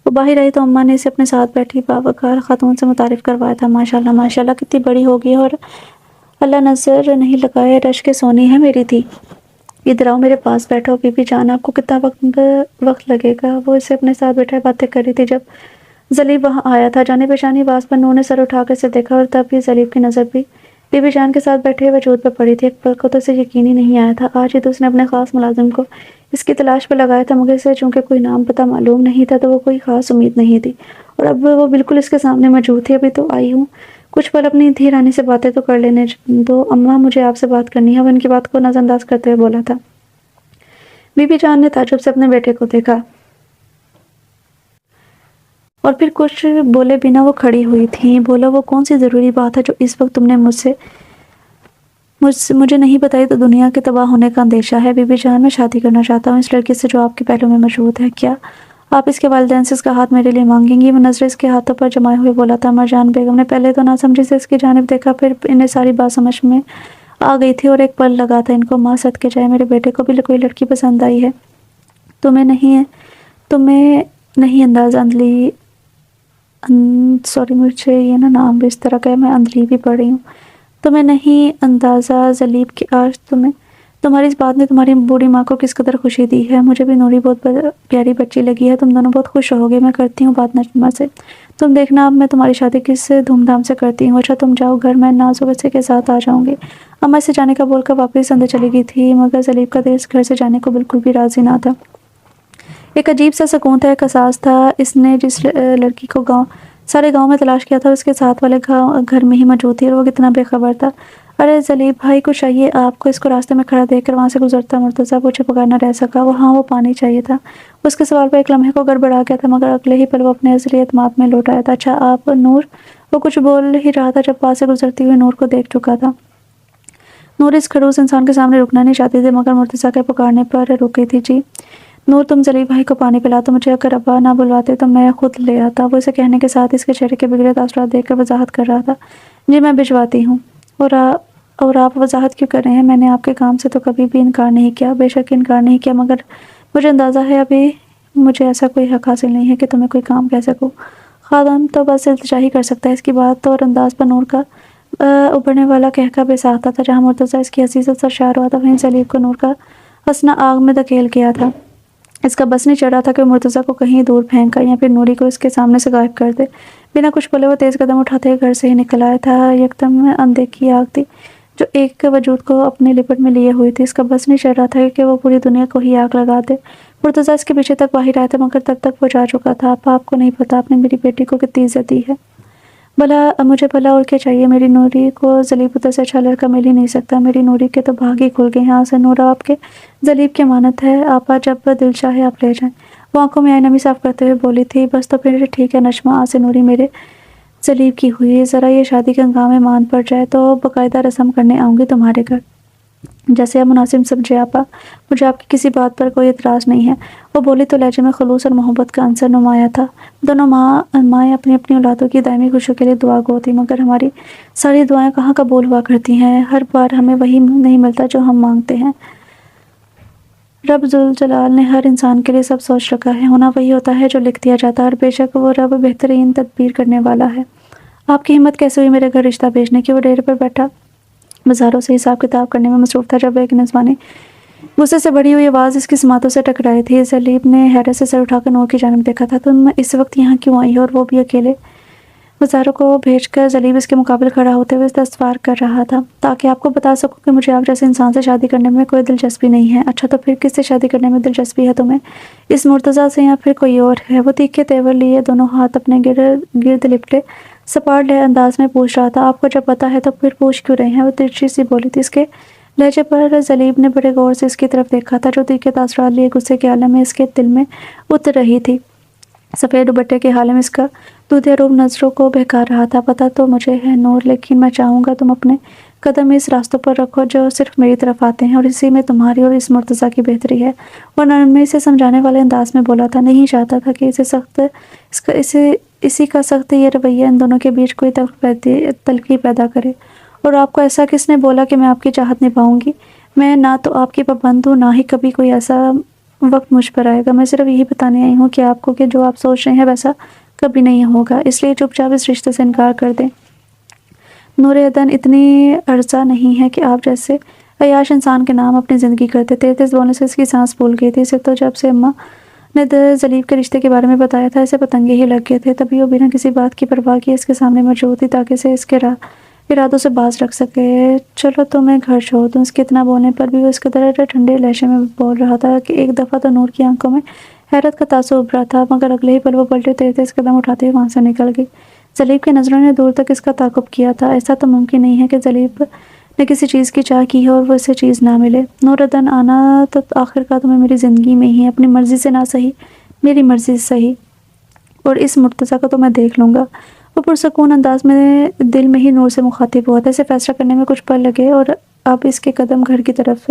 وہ باہر آئی تو اماں نے اسے اپنے ساتھ بیٹھی باوقار خاتون سے متعارف کروایا تھا۔ ماشاءاللہ ماشاءاللہ، کتنی بڑی ہو گئی ہے، اور اللہ نظر نہیں لگائے رش کے سونی ہے میری تھی۔ ادھر آؤ، میرے پاس بیٹھو۔ بی بی جان، آپ کو کتنا وقت لگے گا؟ وہ اسے اپنے ساتھ بیٹھائے باتیں کر رہی تھی جب زلیب وہاں آیا تھا۔ جانے پہچانی آواز پر نور نے سر اٹھا کر اسے دیکھا، اور تب ہی زلیب کی نظر بھی بی بی جان کے ساتھ بیٹھے وجود پر پڑی تھی۔ ایک پل کو تو اسے یقین ہی نہیں آیا تھا، آج ہی تو اس نے اپنے خاص ملازم کو اس کی تلاش پر لگایا تھا، مگر اسے چونکہ کوئی نام پتہ معلوم نہیں تھا تو وہ کوئی خاص امید نہیں تھی، اور اب وہ بالکل اس کے سامنے موجود تھی۔ ابھی تو آئی ہوں، کچھ پل اپنی دھی رانی سے باتیں تو کر لینے دو اماں، مجھے آپ سے بات کرنی ہے۔ وہ ان کی بات کو نظر انداز کرتے ہوئے بولا تھا۔ بی بی جان نے تعجب سے اپنے بیٹے کو دیکھا اور پھر کچھ بولے بنا وہ کھڑی ہوئی تھیں۔ بولا، وہ کون سی ضروری بات ہے جو اس وقت تم نے مجھے نہیں بتائی؟ تو دنیا کے تباہ ہونے کا اندیشہ ہے بی بی جان، میں شادی کرنا چاہتا ہوں اس لڑکی سے جو آپ کے پہلو میں موجود ہے۔ کیا آپ اس کے والدین سے اس کا ہاتھ میرے لیے مانگیں گی؟ وہ نظریں اس کے ہاتھوں پر جمائے ہوئے بولا تھا۔ مرجان بیگم نے پہلے تو ناسمجھی سے اس کی جانب دیکھا، پھر انہیں ساری بات سمجھ میں آ گئی تھی اور ایک پل لگا تھا ان کو۔ ماں صدقے جائے، میرے بیٹے کو بھی کوئی لڑکی پسند آئی ہے؟ تمہیں نہیں اندازہ مجھے یہ نام بھی اس طرح کا ہے، میں اندلی بھی پڑھ رہی ہوں۔ تمہیں نہیں اندازہ زلیب کہ آج تمہاری اس بات نے تمہاری بوڑھی ماں کو کس قدر خوشی دی ہے۔ مجھے بھی نوری بہت پیاری بچی لگی ہے، تم دونوں بہت خوش رہو گے۔ میں کرتی ہوں بات نجمہ سے، تم دیکھنا اب میں تمہاری شادی کس دھوم دھام سے کرتی ہوں۔ اچھا تم جاؤ گھر، میں نازو بچے کے ساتھ آ جاؤں گی۔ اماں سے جانے کا بول کر واپس اندر چلی گئی تھی، مگر زلیب کا دل اس گھر سے جانے کو بالکل بھی راضی نہ تھا۔ ایک عجیب سا سکون تھا، ایک احساس تھا، اس نے جس لڑکی کو سارے گاؤں میں تلاش کیا تھا اس کے ساتھ والے گھر میں ہی موجود تھی، اور وہ کتنا بے خبر تھا۔ ارے زلیب بھائی کچھ چاہیے آپ کو؟ اس کو راستے میں کھڑا دیکھ کر وہاں سے گزرتا مرتضیٰ پوچھے بغیر نہ رہ سکا۔ وہ پانی چاہیے تھا۔ اس کے سوال پر ایک لمحے کو گڑبڑا گیا تھا، مگر اگلے ہی پل وہ اپنے اصلی اعتماد میں لوٹ آیا تھا۔ اچھا آپ نور؟ وہ کچھ بول ہی رہا تھا جب پاس سے گزرتی ہوئی نور کو دیکھ چکا تھا۔ نور اس کھڑوس انسان کے سامنے رکنا نہیں چاہتی تھی، مگر مرتضیٰ کے پکارنے پر رک گئی تھی۔ جی نور، تم زلیب بھائی کو پانی پلا، تو مجھے اگر ابا نہ بلواتے تو میں خود لے آتا۔ وہ اسے کہنے کے ساتھ اس کے چہرے کے بگڑے تاثرات دیکھ کر وضاحت کر رہا تھا۔ جی میں بھجواتی ہوں۔ اور آپ وضاحت کیوں کر رہے ہیں؟ میں نے آپ کے کام سے تو کبھی بھی انکار نہیں کیا، بے شک انکار نہیں کیا، مگر مجھے اندازہ ہے ابھی مجھے ایسا کوئی حق حاصل نہیں ہے کہ تمہیں کوئی کام کہہ سکوں۔ خادم تو بس التجا ہی کر سکتا ہے۔ اس کی بات اور انداز پر نور کا ابھرنے والا کہکا بے ساختہ تھا۔ جہاں مرتضیٰ اس کی حسیست سرشار ہوا تھا، وہیں زلیب کو نور کا ہنسنا آگ میں دھکیل گیا تھا۔ اس کا بس نہیں چڑھ رہا تھا کہ وہ مرتضیٰ کو کہیں دور پھینک کر یا پھر نوری کو اس کے سامنے سے غائب کر دے۔ بنا کچھ بولے وہ تیز قدم اٹھاتے ہوئے گھر سے ہی نکل آیا تھا۔ یکدم اندیکھی آگ تھی جو ایک وجود کو اپنے لپٹ میں لیے ہوئی تھی۔ اس کا بس نہیں چڑھ رہا تھا کہ وہ پوری دنیا کو ہی آگ لگا دے۔ مرتضیٰ اس کے پیچھے تک باہر آیا تھا، مگر تب تک وہ جا چکا تھا۔ آپ کو نہیں پتا آپ نے میری بیٹی کو کتنی عزت دی ہے۔ مجھے بھلا اور کیا چاہیے؟ میری نوری کو زلیب پتر سے اچھا لڑکا مل ہی نہیں سکتا۔ میری نوری کے تو بھاگ ہی کھل گئے ہیں۔ سے نورا آپ کے زلیب کی امانت ہے، آپا جب دل چاہے آپ لے جائیں۔ وہ آنکھوں میں آئی نمی صاف کرتے ہوئے بولی تھی۔ بس تو پھر ٹھیک ہے نجمہ، سے نوری میرے زلیب کی ہوئی، ذرا یہ شادی کے ہنگامے مان پڑ جائے تو باقاعدہ رسم کرنے آؤں گی تمہارے گھر، جیسے آپ مناسب سمجھے آپا۔ مجھے آپ کی کسی بات پر کوئی اعتراض نہیں ہے۔ وہ بولی تو لہجے میں خلوص اور محبت کا عنصر نمایاں تھا۔ دونوں مائیں اپنی اپنی اولادوں کی دائمی خوشیوں کے لیے دعا گو تھیں، مگر ہماری ساری دعائیں کہاں قبول ہوا کرتی ہیں؟ ہر بار ہمیں وہی نہیں ملتا جو ہم مانگتے ہیں۔ رب ذوالجلال نے ہر انسان کے لیے سب سوچ رکھا ہے، ہونا وہی ہوتا ہے جو لکھ دیا جاتا ہے، اور بے شک وہ رب بہترین تدبیر کرنے والا ہے۔ آپ کی ہمت کیسے ہوئی میرے گھر رشتہ بھیجنے کی؟ وہ ڈیرے پر بیٹھا بازاروں سے حساب کتاب کرنے میں مصروف تھا جب ایک نسوانی غصے سے بڑھی ہوئی آواز اس کی سماعتوں سے ٹکرائی تھی۔ زلیب نے حیرت سے سر اٹھا کر نور کی جانب دیکھا تھا۔ تم اس وقت یہاں کیوں آئی ہو؟ اور وہ بھی اکیلے؟ بازاروں کو بھیج کر زلیب اس کے مقابل کھڑا ہوتے ہوئے استفسار کر رہا تھا۔ تاکہ آپ کو بتا سکوں کہ مجھے آپ جیسے انسان سے شادی کرنے میں کوئی دلچسپی نہیں ہے۔ اچھا تو پھر کس سے شادی کرنے میں دلچسپی ہے تمہیں؟ اس مرتضیٰ سے یا پھر کوئی اور ہے؟ وہ تیکھے تیور لیے دونوں ہاتھ اپنے گرد لپٹے سپاٹ انداز میں پوچھ رہا تھا۔ آپ کو جب پتا ہے تو پھر پوچھ کیوں رہے ہیں؟ وہ ترچھی سی بولی تھی۔ اس کے لہجے پر زلیب نے بڑے غور سے اس کی طرف دیکھا تھا، جو تیکھے تاثرات لیے غصے کے عالم میں اس کے دل میں اتر رہی تھی۔ سفید دوپٹے کے حالے میں اس کا دودھیا روپ نظروں کو بہکا رہا تھا۔ پتہ تو مجھے ہے نور، لیکن میں چاہوں گا تم اپنے قدم اس راستوں پر رکھو جو صرف میری طرف آتے ہیں، اور اسی میں تمہاری اور اس مرتضیٰ کی بہتری ہے۔ وہ نرمی سے سمجھانے والے انداز میں بولا تھا۔ نہیں چاہتا تھا کہ اسی کا سخت یہ رویہ ان دونوں کے بیچ کوئی تلخی پیدا کرے۔ اور آپ کو ایسا کس نے بولا کہ میں آپ کی چاہت نبھاؤں گی؟ میں نہ تو آپ کی پابند ہوں، نہ ہی کبھی کوئی ایسا وقت مجھ پر آئے گا۔ میں صرف یہی بتانے آئی ہوں کہ آپ کو کہ جو آپ سوچ رہے ہیں ویسا کبھی نہیں ہوگا، اس لیے چپ چاپ اس رشتے سے انکار کر دیں۔ نور عدن اتنی عرضہ نہیں ہے کہ آپ جیسے عیاش انسان کے نام اپنی زندگی کرتے۔ تیز تیز بولنے سے اس کی سانس پھول گئی تھی۔ اسے تو جب سے اماں نے زلیب کے رشتے کے بارے میں بتایا تھا اسے پتنگے ہی لگ گئے تھے، تبھی وہ بنا کسی بات کی پرواہ کیے اس کے سامنے موجود تھی تاکہ اسے اس کے ارادوں سے باز رکھ سکے۔ چلو تو میں گھر چھوڑ دوں۔ اس کے اتنا بولنے پر بھی وہ اس قدر ٹھنڈے لہجے میں بول رہا تھا کہ ایک دفعہ تو نور کی آنکھوں میں حیرت کا تاثر ابھرا تھا، مگر اگلے ہی پل وہ پلٹی تیز تیز قدم اٹھاتے ہوئے وہاں سے نکل گئی۔ زلیب کی نظروں نے دور تک اس کا تعاقب کیا تھا۔ ایسا تو ممکن نہیں ہے کہ زلیب نے کسی چیز کی چاہ کی ہے اور وہ اسے چیز نہ ملے۔ نور ادن آنا تو آخر کا تمہیں میری زندگی میں ہی ہے، اپنی مرضی سے نہ صحیح میری مرضی سے صحیح، اور اس مرتضیٰ کو تو میں دیکھ لوں گا۔ وہ پرسکون انداز میں دل میں ہی نور سے مخاطب ہوا تھا۔ اسے فیصلہ کرنے میں کچھ پل لگے اور اب اس کے قدم گھر کی طرف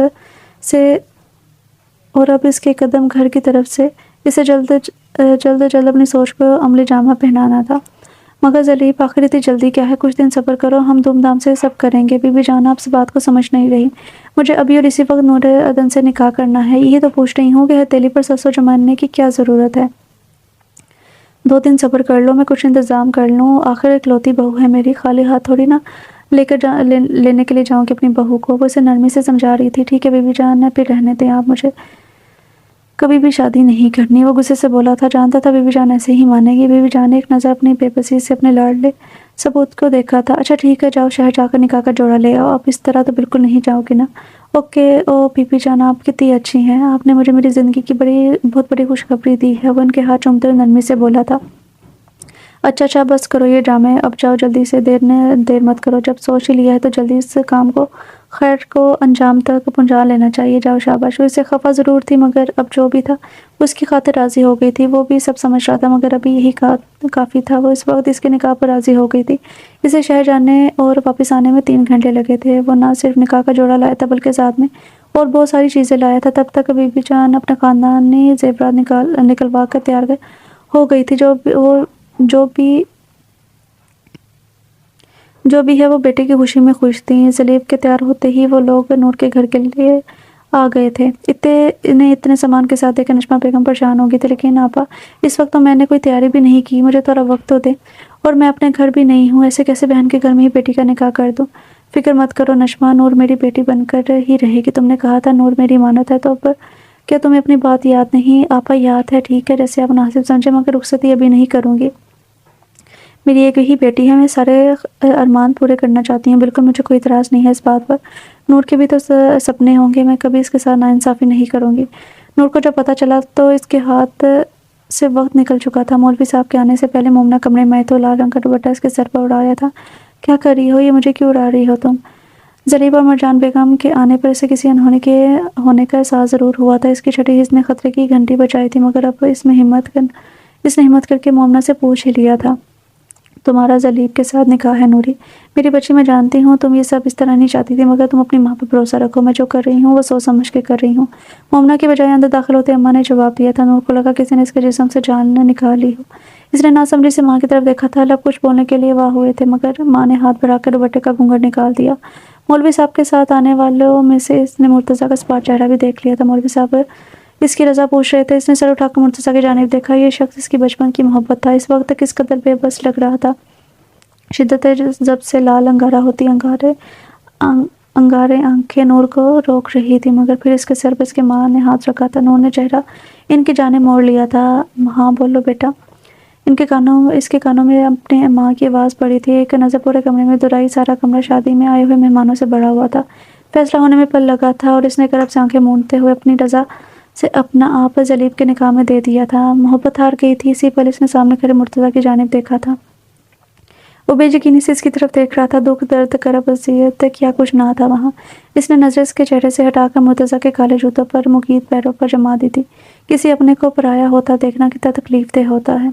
سے اسے جلد اپنی سوچ کو عملی جامہ پہنانا تھا۔ مگر زلیب آخر اتنی جلدی کیا ہے؟ کچھ دن صبر کرو، ہم دھوم دھام سے سب کریں گے۔ بی بی جان آپ سے بات کو سمجھ نہیں رہی، مجھے ابھی اور اسی وقت نور ادن سے نکاح کرنا ہے، یہی تو پوچھ رہی ہوں کہ ہتھیلی پر سسو جمانے کی کیا ضرورت ہے؟ 2 دن صبر کر لو، میں کچھ انتظام کر لوں، آخر اکلوتی بہو ہے میری، خالی ہاتھ تھوڑی نہ لینے کے لیے جاؤں کہ اپنی بہو کو۔ وہ اسے نرمی سے سمجھا رہی تھی۔ ٹھیک ہے بی بی جان، پھر رہنے دیں آپ، مجھے کبھی بھی شادی نہیں کرنی، وہ غصے سے بولا تھا۔ جانتا تھا بی بی جان ایسے ہی مانے گی۔ بی بی جان نے ایک نظر اپنی بے بسی سے اپنے لاڈلے ثبوت کو دیکھا تھا۔ اچھا ٹھیک ہے، جاؤ شہر جا کر نکاح کا جوڑا لے آؤ، اب اس طرح تو بالکل نہیں جاؤ گی نا؟ اوکے۔ او بی بی جان آپ کتنی اچھی ہیں، آپ نے مجھے میری زندگی کی بہت بڑی خوشخبری دی ہے، وہ ان کے ہاتھ چومتے ہوئے نرمی سے بولا تھا۔ اچھا بس کرو یہ ڈرامے، اب جاؤ جلدی سے، دیر مت کرو، جب سوچ ہی لیا ہے تو جلدی اس کام کو خیر کو انجام تک پہنچا لینا چاہیے، جاؤ شاباش۔ وہ اس سے خفا ضرور تھی مگر اب جو بھی تھا وہ اس کی خاطر راضی ہو گئی تھی۔ وہ بھی سب سمجھ رہا تھا مگر ابھی یہی کافی تھا۔ وہ اس وقت اس کے نکاح پر راضی ہو گئی تھی۔ اسے شہر جانے اور واپس آنے میں 3 گھنٹے لگے تھے۔ وہ نہ صرف نکاح کا جوڑا لایا تھا بلکہ ساتھ میں اور بہت ساری چیزیں لایا تھا۔ تب تک بی بی جان اپنے خاندانی زیورات نکلوا کر تیار ہو گئی تھی۔ جو بھی ہے وہ بیٹے کی خوشی میں خوش تھی۔ زلیب کے تیار ہوتے ہی وہ لوگ نور کے گھر کے لیے آ گئے تھے۔ اتنے سامان کے ساتھ دیکھا نشمہ بیگم پریشان ہو گئی تھی۔ لیکن آپا اس وقت تو میں نے کوئی تیاری بھی نہیں کی، مجھے تھوڑا وقت تو دے، اور میں اپنے گھر بھی نہیں ہوں، ایسے کیسے بہن کے گھر میں ہی بیٹی کا نکاح کر دوں؟ فکر مت کرو نشمہ، نور میری بیٹی بن کر ہی رہے گی۔ تم نے کہا تھا نور میری امانت ہے، تو اب کیا تمہیں اپنی بات یاد نہیں؟ آپا یاد ہے، ٹھیک ہے جیسے آپ مناسب سمجھے، مگر رخصتی ابھی نہیں کروں گی۔ میری ایک ہی بیٹی ہے، میں سارے ارمان پورے کرنا چاہتی ہوں، بالکل مجھے کوئی اعتراض نہیں ہے اس بات پر۔ نور کے بھی تو سپنے ہوں گے، میں کبھی اس کے ساتھ ناانصافی نہیں کروں گی۔ نور کو جب پتہ چلا تو اس کے ہاتھ سے وقت نکل چکا تھا۔ مولوی صاحب کے آنے سے پہلے مومنہ کمرے میں آئی تو لال رنگ کا دوپٹہ اس کے سر پر اڑایا تھا۔ کیا کر رہی ہو؟ یہ مجھے کیوں اڑا رہی ہو تم؟ زلیب اور مرجان بیگم کے آنے پر اسے کسی انہونے کے ہونے کا احساس ضرور ہوا تھا۔ اس کی چھٹی حس نے خطرے کی گھنٹی بجائی تھی، مگر اب اس نے ہمت کر کے مومنہ سے پوچھ ہی لیا تھا، تمہارا زلیب کے ساتھ نکاح ہے نوری؟ میری بچی، میں جانتی ہوں تم یہ سب اس طرح نہیں چاہتی تھی، مگر تم اپنی ماں پر بھروسہ رکھو، میں جو کر رہی ہوں وہ سوچ سمجھ کے کر رہی ہوں۔ مومنہ کی بجائے اندر داخل ہوتے اماں نے جواب دیا تھا۔ نور کو لگا کسی نے اس کے جسم سے جان نکال لی ہو۔ اس نے ناسمجھی سے ماں کی طرف دیکھا تھا۔ لب کچھ بولنے کے لیے واہ ہوئے تھے، مگر ماں نے ہاتھ بڑھا کر دوپٹے کا گھونگھٹ نکال دیا۔ مولوی صاحب کے ساتھ آنے والوں میں سے اس نے مرتضیٰ کا سپاٹ چہرہ بھی دیکھ لیا تھا۔ مولوی صاحب اس کی رضا پوچھ رہے تھے۔ اس نے سر اٹھا کر مرتضیٰ کی جانب دیکھا۔ یہ شخص اس کی بچپن کی محبت تھا، اس وقت تک اس قدر بے بس لگ رہا تھا۔ شدت جب سے لال انگارہ ہوتی انگارے آنکھیں نور کو روک رہی تھی، مگر پھر اس کے سر پر اس کے ماں نے ہاتھ رکھا تھا۔ نور نے چہرہ ان کی جانب موڑ لیا تھا۔ ہاں بولو بیٹا۔ اس کے کانوں میں اپنے ماں کی آواز پڑی تھی۔ ایک نظر پورے کمرے میں دہرائی۔ سارا کمرہ شادی میں آئے ہوئے مہمانوں سے بھرا ہوا تھا۔ فیصلہ ہونے میں پل لگا تھا اور اس نے کرب سے آنکھیں موندتے ہوئے اپنی رضا سے اپنا آپ زلیب کے نکاح میں دے دیا تھا۔ محبت ہار گئی تھی، اسی پل اس نے سامنے کھڑے مرتضیٰ کی جانب دیکھا تھا۔ وہ بے یقینی سے اس کی طرف دیکھ رہا تھا۔ دکھ، درد، کرب، اذیت کیا کچھ نہ تھا وہاں۔ اس نے نظر اس کے چہرے سے ہٹا کر مرتضیٰ کے کالے جوتوں پر مقید پیروں پر جما دی تھی۔ کسی اپنے کو پرایا ہوتا دیکھنا کتنا تکلیف دہ ہوتا ہے،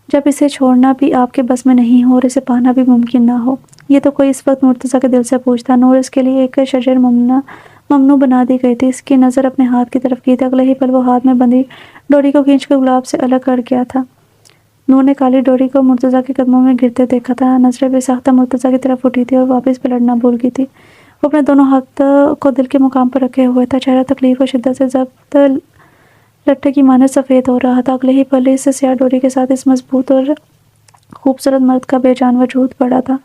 جب اسے چھوڑنا بھی آپ کے بس میں نہیں ہو اور اسے پانا بھی ممکن نہ ہو۔ یہ تو کوئی اس وقت مرتضیٰ کے دل سے پوچھتا۔ نور اس کے لیے ایک شجر ممنوع بنا دی گئی تھی۔ اس کی نظر اپنے ہاتھ کی طرف کی تھی۔ اگلے ہی پل وہ ہاتھ میں بندھی ڈوری کو کھینچ کر گلاب سے الگ کر گیا تھا۔ نور نے کالی ڈوری کو مرتضیٰ کے قدموں میں گرتے دیکھا تھا۔ نظریں بے ساختہ مرتضیٰ کی طرف اٹھی تھی اور واپس پلٹنا بھول گئی تھی۔ وہ اپنے دونوں ہاتھ کو دل کے مقام پر رکھے ہوئے تھا۔ چہرہ تکلیف اور شدت سے ضبط لٹھے کی مانند سفید ہو رہا تھا۔ اگلے ہی پل اس سیاہ ڈوری کے ساتھ اس مضبوط اور خوبصورت مرد کا بے جان وجود پڑا تھا۔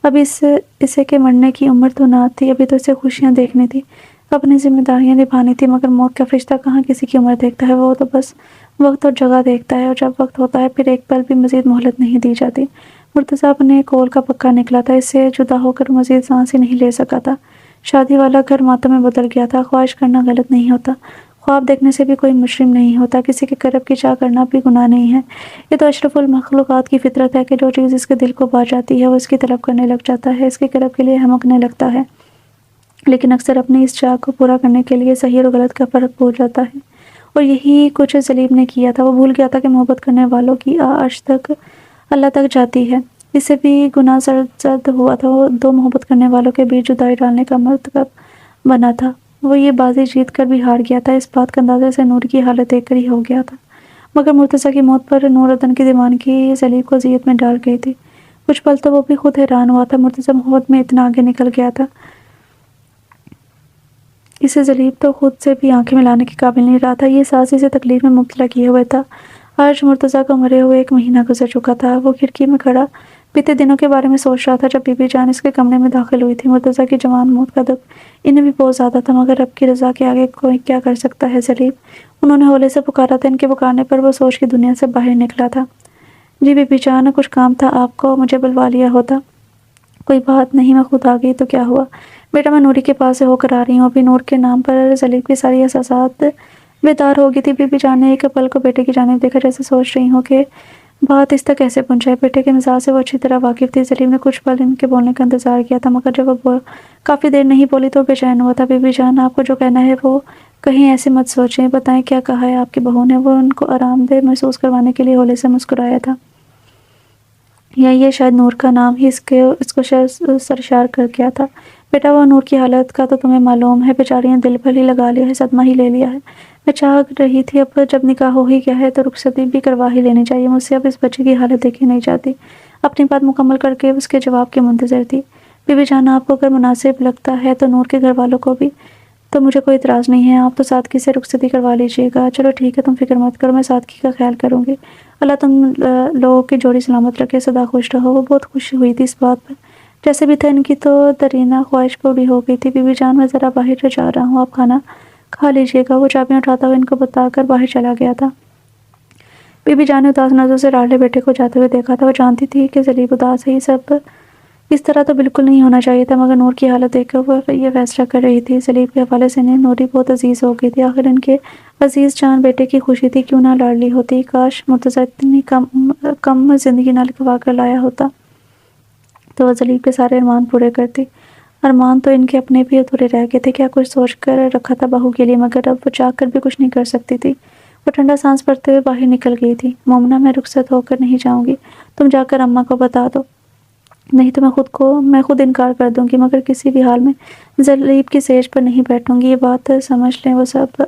اب اسے کے مرنے کی عمر تو نہ تھی، ابھی تو اسے خوشیاں دیکھنی تھی، اپنی ذمہ داریاں نبھانی تھی، مگر موت کا فرشتہ کہاں کسی کی عمر دیکھتا ہے، وہ تو بس وقت اور جگہ دیکھتا ہے، اور جب وقت ہوتا ہے پھر ایک پل بھی مزید مہلت نہیں دی جاتی۔ مرتضیٰ اپنے کول کا پکا نکلا تھا، اس سے جدا ہو کر مزید سانس ہی نہیں لے سکا تھا۔ شادی والا گھر ماتم میں بدل گیا تھا۔ خواہش کرنا غلط نہیں ہوتا، خواب دیکھنے سے بھی کوئی مجرم نہیں ہوتا، کسی کے کرب کی چاہ کرنا بھی گناہ نہیں ہے۔ یہ تو اشرف المخلوقات کی فطرت ہے کہ جو چیز اس کے دل کو بھا جاتی ہے وہ اس کی طلب کرنے لگ جاتا ہے، اس کے کرب کے لیے ہمکنے لگتا ہے، لیکن اکثر اپنی اس چاہ کو پورا کرنے کے لیے صحیح اور غلط کا فرق بھول جاتا ہے، اور یہی کچھ سلیم نے کیا تھا۔ وہ بھول گیا تھا کہ محبت کرنے والوں کی عرش تک اللہ تک جاتی ہے۔ اس سے بھی گناہ زرد ہوا تھا، وہ دو محبت کرنے والوں کے بیچ جدائی ڈالنے کا مرتکب بنا تھا۔ وہ یہ بازی جیت کر بھی ہار گیا تھا، اس بات کا اندازہ سے نور کی حالت دیکھ کر ہی ہو گیا تھا۔ مگر مرتضیٰ کی موت پر نور ادن کی دیوانگی سلیب کو اذیت میں ڈال گئی تھی۔ کچھ پل تو وہ بھی خود حیران ہوا تھا، مرتضیٰ محبت میں اتنا آگے نکل گیا تھا، اسے سلیب تو خود سے بھی آنکھیں ملانے کے قابل نہیں رہا تھا، یہ ساز اسے تکلیف میں مبتلا کیے ہوئے تھا۔ آج مرتضیٰ کو مرے ہوئے 1 مہینہ گزر چکا تھا۔ وہ کھڑکی میں کھڑا بیتے دنوں کے بارے میں سوچ رہا تھا جب بی بی جان اس کے کمرے میں داخل ہوئی تھی۔ مرتضیٰ کی جوان موت کا دکھ انہیں بھی بہت زیادہ تھا، مگر رب کی رضا کے آگے کوئی کیا کر سکتا ہے سلیب؟ انہوں نے ہولے سے پکارا تھا، ان کے پکارنے پر وہ سوچ کی دنیا سے باہر نکلا تھا۔ جی بی بی جان، کچھ کام تھا آپ کو؟ مجھے بلوا لیا ہوتا۔ کوئی بات نہیں، میں خود آ گئی تو کیا ہوا؟ بیٹا میں نوری کے پاس سے ہو کر آ رہی ہوں۔ ابھی نور کے نام پر سلیب کی ساری احساسات بیدار ہو گئی تھی۔ بی بی جان نے ایک پل کو بیٹے کی جانب دیکھا، جیسے سوچ رہی ہوں کہ بات اس تک کیسے پہنچائے۔ بیٹے کے مزاج سے وہ اچھی طرح واقف تھی۔ سلیم نے کچھ پل ان کے بولنے کا انتظار کیا تھا، مگر جب وہ کافی دیر نہیں بولی تو بے چین ہوا تھا۔ بی بی جان، آپ کو جو کہنا ہے وہ کہیں ایسے مت سوچیں، بتائیں کیا کہا ہے آپ کی بہو نے؟ وہ ان کو آرام دہ محسوس کروانے کے لیے ہولے سے مسکرایا تھا، یا یہ شاید نور کا نام ہی اس کو شاید سرشار کر گیا تھا۔ بیٹا وہ نور کی حالت کا تو تمہیں معلوم ہے، بیچاری نے دل بھر ہی لگا لیا ہے، صدمہ ہی لے لیا ہے۔ میں چاہ رہی تھی اب جب نکاح ہو ہی گیا ہے تو رخصتی بھی کروا ہی لینی چاہیے، مجھ سے اب اس بچے کی حالت دیکھی نہیں جاتی۔ اپنی بات مکمل کر کے اس کے جواب کے منتظر تھی۔ بی بی جان، آپ کو اگر مناسب لگتا ہے تو نور کے گھر والوں کو بھی تو مجھے کوئی اعتراض نہیں ہے، آپ تو سادگی سے رخصتی کروا لیجیے گا۔ چلو ٹھیک ہے، تم فکر مت کرو، میں سادگی کا خیال کروں گی۔ اللہ تم لوگوں کی جوڑی سلامت رکھے، سدا خوش رہو۔ وہ بہت خوش ہوئی تھی اس بات پر، جیسے بھی تھا ان کی تو درینہ خواہش پوری ہو گئی تھی۔ بی بی جان، میں ذرا باہر جا رہا ہوں، آپ کھانا کھا لیجیے گا۔ وہ چابیاں اٹھاتا ہوا ان کو بتا کر باہر چلا گیا تھا۔ بی بی جان نے اداس نظروں سے لاڈلے بیٹے کو جاتے ہوئے دیکھا تھا۔ وہ جانتی تھی کہ سلیب اداس ہے، یہ سب اس طرح تو بالکل نہیں ہونا چاہیے تھا، مگر نور کی حالت دیکھ کر وہ یہ فیصلہ کر رہی تھی۔ سلیب کے حوالے سے انہیں نوری بہت عزیز ہو گئی تھی، آخر ان کے عزیز جان بیٹے کی خوشی تھی، کیوں نہ لاڈلی ہوتی۔ کاش مرتضیٰ اتنی کم زندگی نہ لکھوا کر لایا ہوتا تو وہ سلیب کے سارے ارمان پورے کرتی۔ ارمان تو ان کے اپنے بھی ادھورے رہ گئے تھے، کیا کچھ سوچ کر رکھا تھا بہو کے لیے، مگر اب وہ چاہ کر بھی کچھ نہیں کر سکتی تھی۔ وہ ٹھنڈا سانس بھرتے ہوئے باہر نکل گئی تھی۔ مومنہ، میں رخصت ہو کر نہیں جاؤں گی، تم جا کر اماں کو بتا دو، نہیں تو میں خود انکار کر دوں گی، مگر کسی بھی حال میں سلیب کی سیج پر نہیں بیٹھوں گی، یہ بات سمجھ لیں وہ سب۔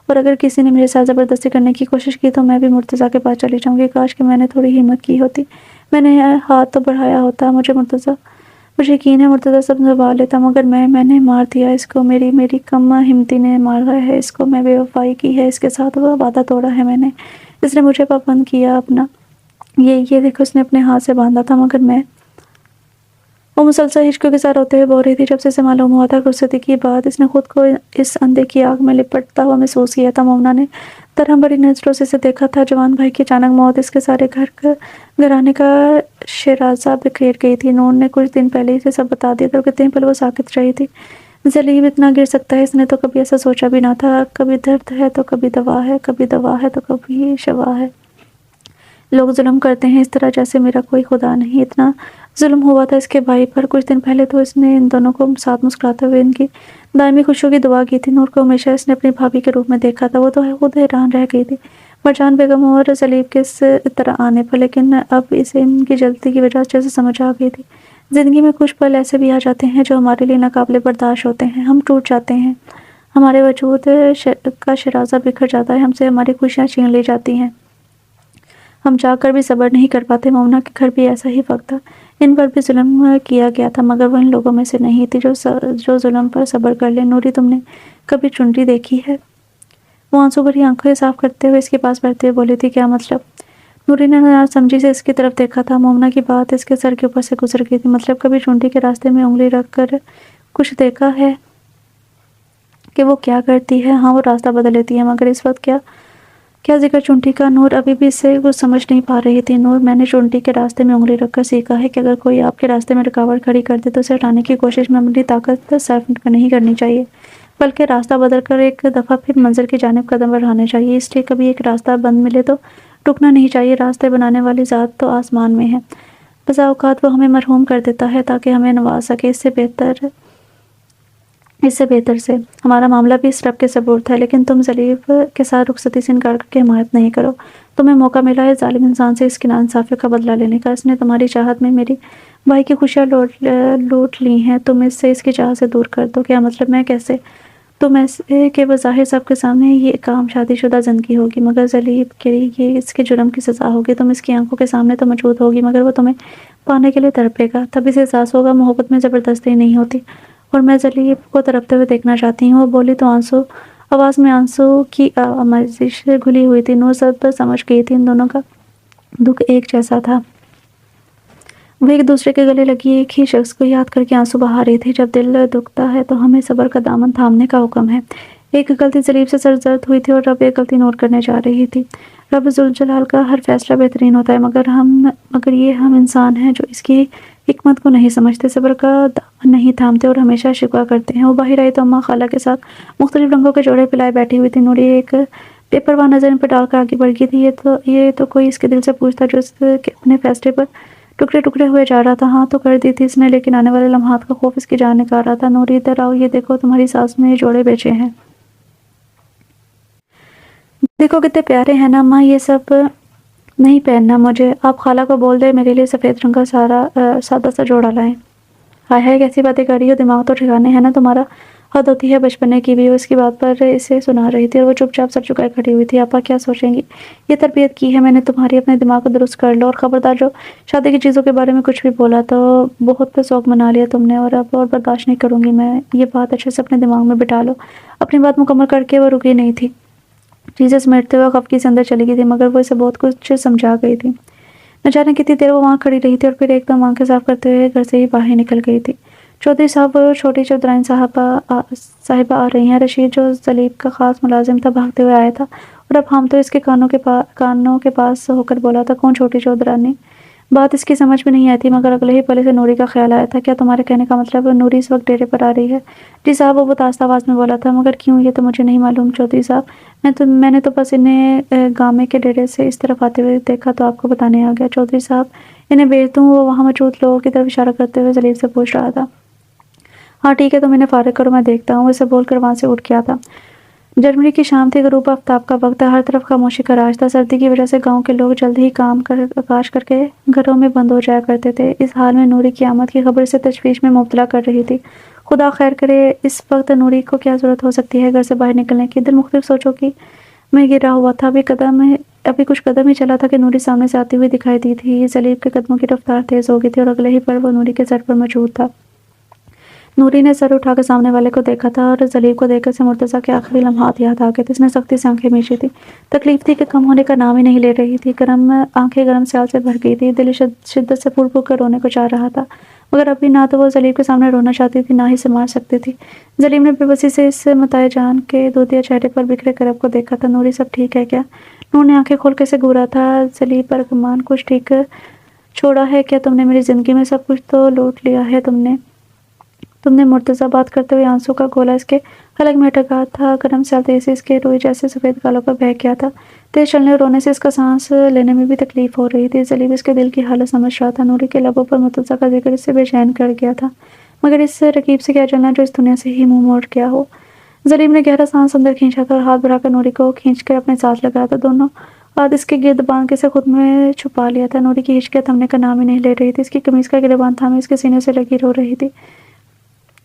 اور اگر کسی نے میرے ساتھ زبردستی کرنے کی کوشش کی تو میں بھی مرتضیٰ کے پاس چلی جاؤں گی۔ کاش کہ میں نے تھوڑی ہمت کی ہوتی، میں نے ہاتھ تو بڑھایا ہوتا۔ مجھے یقین ہے مرتضیٰ سب سنبھال لیتا، مگر میں نے مار دیا اس کو، میری کم ہمتی نے مارا ہے اس کو، میں بے وفائی کی ہے اس کے ساتھ، وہ وعدہ توڑا ہے میں نے، اس نے مجھے پابند کیا اپنا، یہ دیکھو اس نے اپنے ہاتھ سے باندھا تھا، مگر میں۔ وہ مسلسل ہچکیوں کے ساتھ روتے ہوئے بول رہی تھی۔ جب سے اسے معلوم ہوا تھا رخصتی کی بات، اس نے خود کو اس اندھے کی آگ میں لپٹتا ہوا محسوس کیا تھا۔ مومنہ نے درہم بھری نظروں سے اسے دیکھا تھا۔ جوان بھائی کی اچانک موت اس کے سارے گھرانے کا شیرازہ بکھیر گئی تھی۔ نور نے کچھ دن پہلے اسے سب بتا دیا تھا، اور کتنے پل وہ ساکت رہی تھی۔ سلیب اتنا گر سکتا ہے، اس نے تو کبھی ایسا سوچا بھی نہ تھا۔ کبھی درد ہے تو کبھی دوا ہے، کبھی دوا ہے تو کبھی شفا ہے۔ لوگ ظلم کرتے ہیں اس طرح جیسے میرا کوئی خدا نہیں۔ اتنا ظلم ہوا تھا اس کے بھائی پر کچھ دن پہلے تو اس نے ان دونوں کو ساتھ مسکراتے ہوئے ان کی دائمی خوشیوں کی دعا کی تھی۔ نور کو ہمیشہ اس نے اپنی بھابھی کے روپ میں دیکھا تھا، وہ تو خود حیران رہ گئی تھی مرجان بیگم اور سلیب کے اس طرح آنے پر، لیکن اب اسے ان کی جلدی کی وجہ جیسے سمجھ آ گئی تھی۔ زندگی میں کچھ پل ایسے بھی آ جاتے ہیں جو ہمارے لیے ناقابل برداشت ہوتے ہیں، ہم ٹوٹ جاتے ہیں، ہمارے وجود کا شیرازہ بکھر جاتا ہے، ہم سے ہماری خوشیاں چھین لی جاتی ہیں، ہم چاہ کر بھی صبر نہیں کر پاتے۔ مومنہ کے گھر بھی ایسا ہی وقت تھا، ان پر بھی ظلم کیا گیا تھا، مگر وہ ان لوگوں میں سے نہیں تھی جو ظلم پر صبر کر لے۔ نوری، تم نے کبھی چنڈی دیکھی ہے؟ وہ آنسو بھری آنکھیں صاف کرتے ہوئے اس کے پاس بیٹھتے ہوئے بولی تھی۔ کیا مطلب؟ نوری نے سمجھی سے اس کی طرف دیکھا تھا۔ مومنہ کی بات اس کے سر کے اوپر سے گزر گئی تھی۔ مطلب کبھی چنڈی کے راستے میں انگلی رکھ کر کچھ دیکھا ہے کہ وہ کیا کرتی ہے؟ ہاں، وہ راستہ بدل لیتی ہے، مگر اس وقت کیا کیا ذکر چونٹی کا؟ نور ابھی بھی اس سے کچھ سمجھ نہیں پا رہی تھی۔ نور، میں نے چونٹی کے راستے میں انگلی رکھ کر سیکھا ہے کہ اگر کوئی آپ کے راستے میں رکاوٹ کھڑی کر دے تو اسے ہٹانے کی کوشش میں اپنی طاقت صرف نہیں کرنی چاہیے، بلکہ راستہ بدل کر ایک دفعہ پھر منزل کی جانب قدم بڑھانے چاہیے۔ اس لیے کبھی ایک راستہ بند ملے تو رکنا نہیں چاہیے۔ راستے بنانے والی ذات تو آسمان میں ہے، بسا اوقات وہ ہمیں مرحوم کر دیتا ہے تاکہ ہمیں نواز سکے۔ اس سے بہتر سے ہمارا معاملہ بھی اس رب کے سپرد ہے، لیکن تم ذلیل کے ساتھ رخصتی سے انکار کر کے حمایت نہیں کرو۔ تمہیں موقع ملا ہے ظالم انسان سے اس کی ناانصافی کا بدلہ لینے کا۔ اس نے تمہاری چاہت میں میری بھائی کی خوشیاں لوٹ لی ہیں، تم اس سے اس کی چاہت سے دور کر دو۔ کیا مطلب؟ میں کیسے؟ تم ایسے کہ بظاہر سب کے سامنے یہ کام شادی شدہ زندگی ہوگی، مگر ذلیل کے لیے یہ اس کے جرم کی سزا ہوگی۔ تم اس کی آنکھوں کے سامنے تو موجود ہوگی، مگر وہ تمہیں پانے کے لیے تڑپے گا۔ تب اسے احساس ہوگا محبت میں زبردستی نہیں ہوتی، اور میں ذلیل کو تڑپتے ہوئے دیکھنا چاہتی ہوں۔ وہ بولی تو آواز میں آنسو کی آمیزش گھلی ہوئی تھی۔ نور سب سمجھ گئی تھی، ان دونوں کا دکھ ایک جیسا تھا۔ وہ ایک دوسرے کے گلے لگی ایک ہی شخص کو یاد کر کے آنسو بہا رہی تھی۔ جب دل دکھتا ہے تو ہمیں صبر کا دامن تھامنے کا حکم ہے۔ ایک غلطی ذلیل سے سرزد ہوئی تھی اور رب ایک غلطی نور کرنے جا رہی تھی۔ رب ذوالجلال کا ہر فیصلہ بہترین ہوتا ہے، مگر یہ ہم انسان ہیں جو اس کی حکمت کو نہیں سمجھتے، صبر کا دامن نہیں تھامتے اور ہمیشہ شکوہ کرتے ہیں۔ وہ باہر آئی تو اماں خالہ کے ساتھ مختلف رنگوں کے جوڑے پلائے بیٹھی ہوئی تھی۔ نوری ایک بے پرواہ نظر ان پر ڈال کر آگے بڑھ گئی تھی۔ یہ تو کوئی اس کے دل سے پوچھتا جو اس کے اپنے فیصلے پر ٹکڑے ٹکڑے ہوئے جا رہا تھا۔ ہاں تو کر دی تھی اس نے، لیکن آنے والے لمحات کا خوف اس کی جان نکال رہا تھا۔ نوری ادھر آؤ، یہ دیکھو تمہاری ساس نے یہ جوڑے بیچے ہیں۔ دیکھو کتنے پیارے ہیں نا اماں، یہ سب نہیں پہننا مجھے۔ آپ خالہ کو بول دے میرے لیے سفید رنگ کا سادہ سا جوڑا لائیں۔ ہائے ہائے کیسی باتیں کر رہی ہو، دماغ تو ٹھکانے ہے نا تمہارا؟ حد ہوتی ہے بچپنے کی بھی۔ وہ اس کی بات پر اسے سنا رہی تھی اور وہ چپ چاپ سر چکائے کھڑی ہوئی تھی۔ آپا کیا سوچیں گی؟ یہ تربیت کی ہے میں نے تمہاری، اپنے دماغ کو درست کر لو، اور خبردار جو شادی کی چیزوں کے بارے میں کچھ بھی بولا تو بہت ذوق منا لیا تم نے، اور اب اور برداشت نہیں کروں گی میں۔ یہ بات اچھے سے اپنے دماغ میں بٹھا لو۔ اپنی بات مکمل کر کے وہ رکی نہیں تھی، چیزیں سمیٹتے ہوئے خفگی سے اندر چلی گئی تھی، مگر وہ اسے بہت کچھ سمجھا گئی تھی۔ نہ جانے کتنی دیر وہ وہاں کھڑی رہی تھی اور پھر ایک دم آنکھیں صاف کرتے ہوئے گھر سے ہی باہر نکل گئی تھی۔ چودھری صاحب، چھوٹی چودھرائن صاحبہ آ رہی ہیں۔ رشید جو ذلیل کا خاص ملازم تھا بھاگتے ہوئے آیا تھا اور اب ہم تو اس کے کانوں کے پاس ہو کر بولا تھا، کون چھوٹی چودھرانی؟ بات اس کی سمجھ میں نہیں آئی تھی، مگر اگلے ہی پلے سے نوری کا خیال آیا تھا۔ کیا تمہارے کہنے کا مطلب نوری اس وقت ڈیرے پر آ رہی ہے؟ جی صاحب، وہ بہت آہستہ آواز میں بولا تھا۔ مگر کیوں؟ یہ تو مجھے نہیں معلوم چودھری صاحب، میں نے تو بس انہیں گامے کے ڈیرے سے اس طرف آتے ہوئے دیکھا تو آپ کو بتانے آ گیا۔ چودھری صاحب انہیں بھیج دوں؟ وہ وہاں موجود لوگوں کی طرف اشارہ کرتے ہوئے ذلیل سے پوچھ رہا تھا۔ ہاں ٹھیک ہے، تم انہیں فارغ کرو، میں دیکھتا ہوں۔ اسے بول کر وہاں سے اٹھ گیا تھا۔ جنوری کی شام تھی، غروب آفتاب کا وقت تھا، ہر طرف خاموشی کا راج تھا۔ سردی کی وجہ سے گاؤں کے لوگ جلد ہی کاش کر کے گھروں میں بند ہو جایا کرتے تھے۔ اس حال میں نوری کی آمد کی خبر سے تشویش میں مبتلا کر رہی تھی۔ خدا خیر کرے، اس وقت نوری کو کیا ضرورت ہو سکتی ہے گھر سے باہر نکلنے کی؟ دل مختلف سوچوں کی میں گرا ہوا تھا۔ ابھی کچھ قدم ہی چلا تھا کہ نوری سامنے سے آتی ہوئی دکھائی دی تھی۔ ذلیل کے قدموں کی رفتار تیز ہو گئی تھی اور اگلے ہی پل وہ نوری کے سر پر موجود تھا۔ نوری نے سر اٹھا کر سامنے والے کو دیکھا تھا اور ذلیل کو دیکھ کر اسے مرتضیٰ کے آخری لمحات یاد آ گئے تھے۔ اس نے سختی سے آنکھیں میچی تھی، تکلیف تھی کہ کم ہونے کا نام ہی نہیں لے رہی تھی۔ آنکھیں گرم سیال سے بھر گئی تھی، دل شدت سے پھوٹ پھوٹ کر رونے کو چاہ رہا تھا، مگر ابھی نہ تو وہ ذلیل کے سامنے رونا چاہتی تھی، نہ ہی اسے مار سکتی تھی۔ ذلیل نے بے بسی سے اس متاع جان کے دودھیا چہرے پر بکھرے کرب کو دیکھا تھا۔ نوری سب ٹھیک ہے کیا؟ نور نے آنکھیں کھول کے اسے گھورا تھا۔ ذلیل پر گمان، کچھ ٹھیک چھوڑا ہے کیا تم نے؟ میری زندگی میں سب کچھ تو لوٹ لیا ہے تم نے مرتضیٰ بات کرتے ہوئے آنسو کا گولا اس کے حلق میں اٹکا تھا۔ گرم سیال تیزی سے اس کے روئی جیسے سفید گالوں پر بہہ گیا تھا۔ تیز چلنے اور رونے سے اس کا سانس لینے میں بھی تکلیف ہو رہی تھی۔ ذلیل اس کے دل کی حالت سمجھ رہا تھا۔ نوری کے لبوں پر مرتضیٰ کا ذکر اس سے بے چین کر گیا تھا، مگر اس رقیب سے کیا جلنا جو اس دنیا سے ہی منہ موڑ گیا ہو۔ ذلیل نے گہرا سانس اندر کھینچا تھا اور ہاتھ بڑھا کر نوری کو کھینچ کر اپنے ساتھ لگایا تھا۔ دونوں ہاتھ اس کے گرد باندھ کے اسے خود میں چھپا لیا تھا۔ نوری کی ہچکیاں تھمنے کا نام ہی نہیں لے رہی تھی، اس کی قمیض کا گریبان تھامے اس کے سینے سے لگی رو رہی تھی۔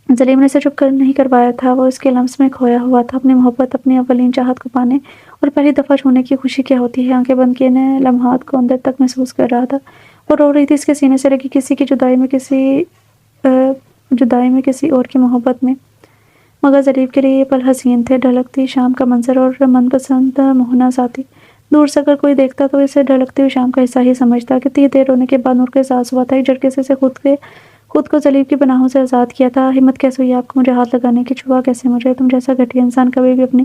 ذلیل نے اسے چپ نہیں کروایا تھا، وہ اس کے لمس میں کھویا ہوا تھا، اپنی محبت، اپنی اولین چاہت کو پانے اور پہلی دفعہ چھونے کی خوشی کیا ہوتی ہے، آنکھیں بند کیے انہیں لمحات کو اندر تک محسوس کر رہا تھا۔ وہ رو رہی تھی اس کے سینے سے لگی کسی کی جدائی میں کسی اور کی محبت میں، مگر ذلیل کے لیے یہ پل حسین تھے۔ ڈھلکتی شام کا منظر اور من پسند موہنا ساتھی، دور سے اگر کوئی دیکھتا تو اسے ڈھلکتی ہوئی شام کا حصہ ہی سمجھتا۔ کتنی دیر رونے کے بعد نور کو احساس ہوا تھا، ایک جھٹکے سے خود کو ذلیل کی پناہوں سے آزاد کیا تھا۔ ہمت کیسے ہوئی آپ کو مجھے ہاتھ لگانے کی؟ چھوا کیسے مجھے؟ تم جیسا گھٹیا انسان کبھی بھی اپنی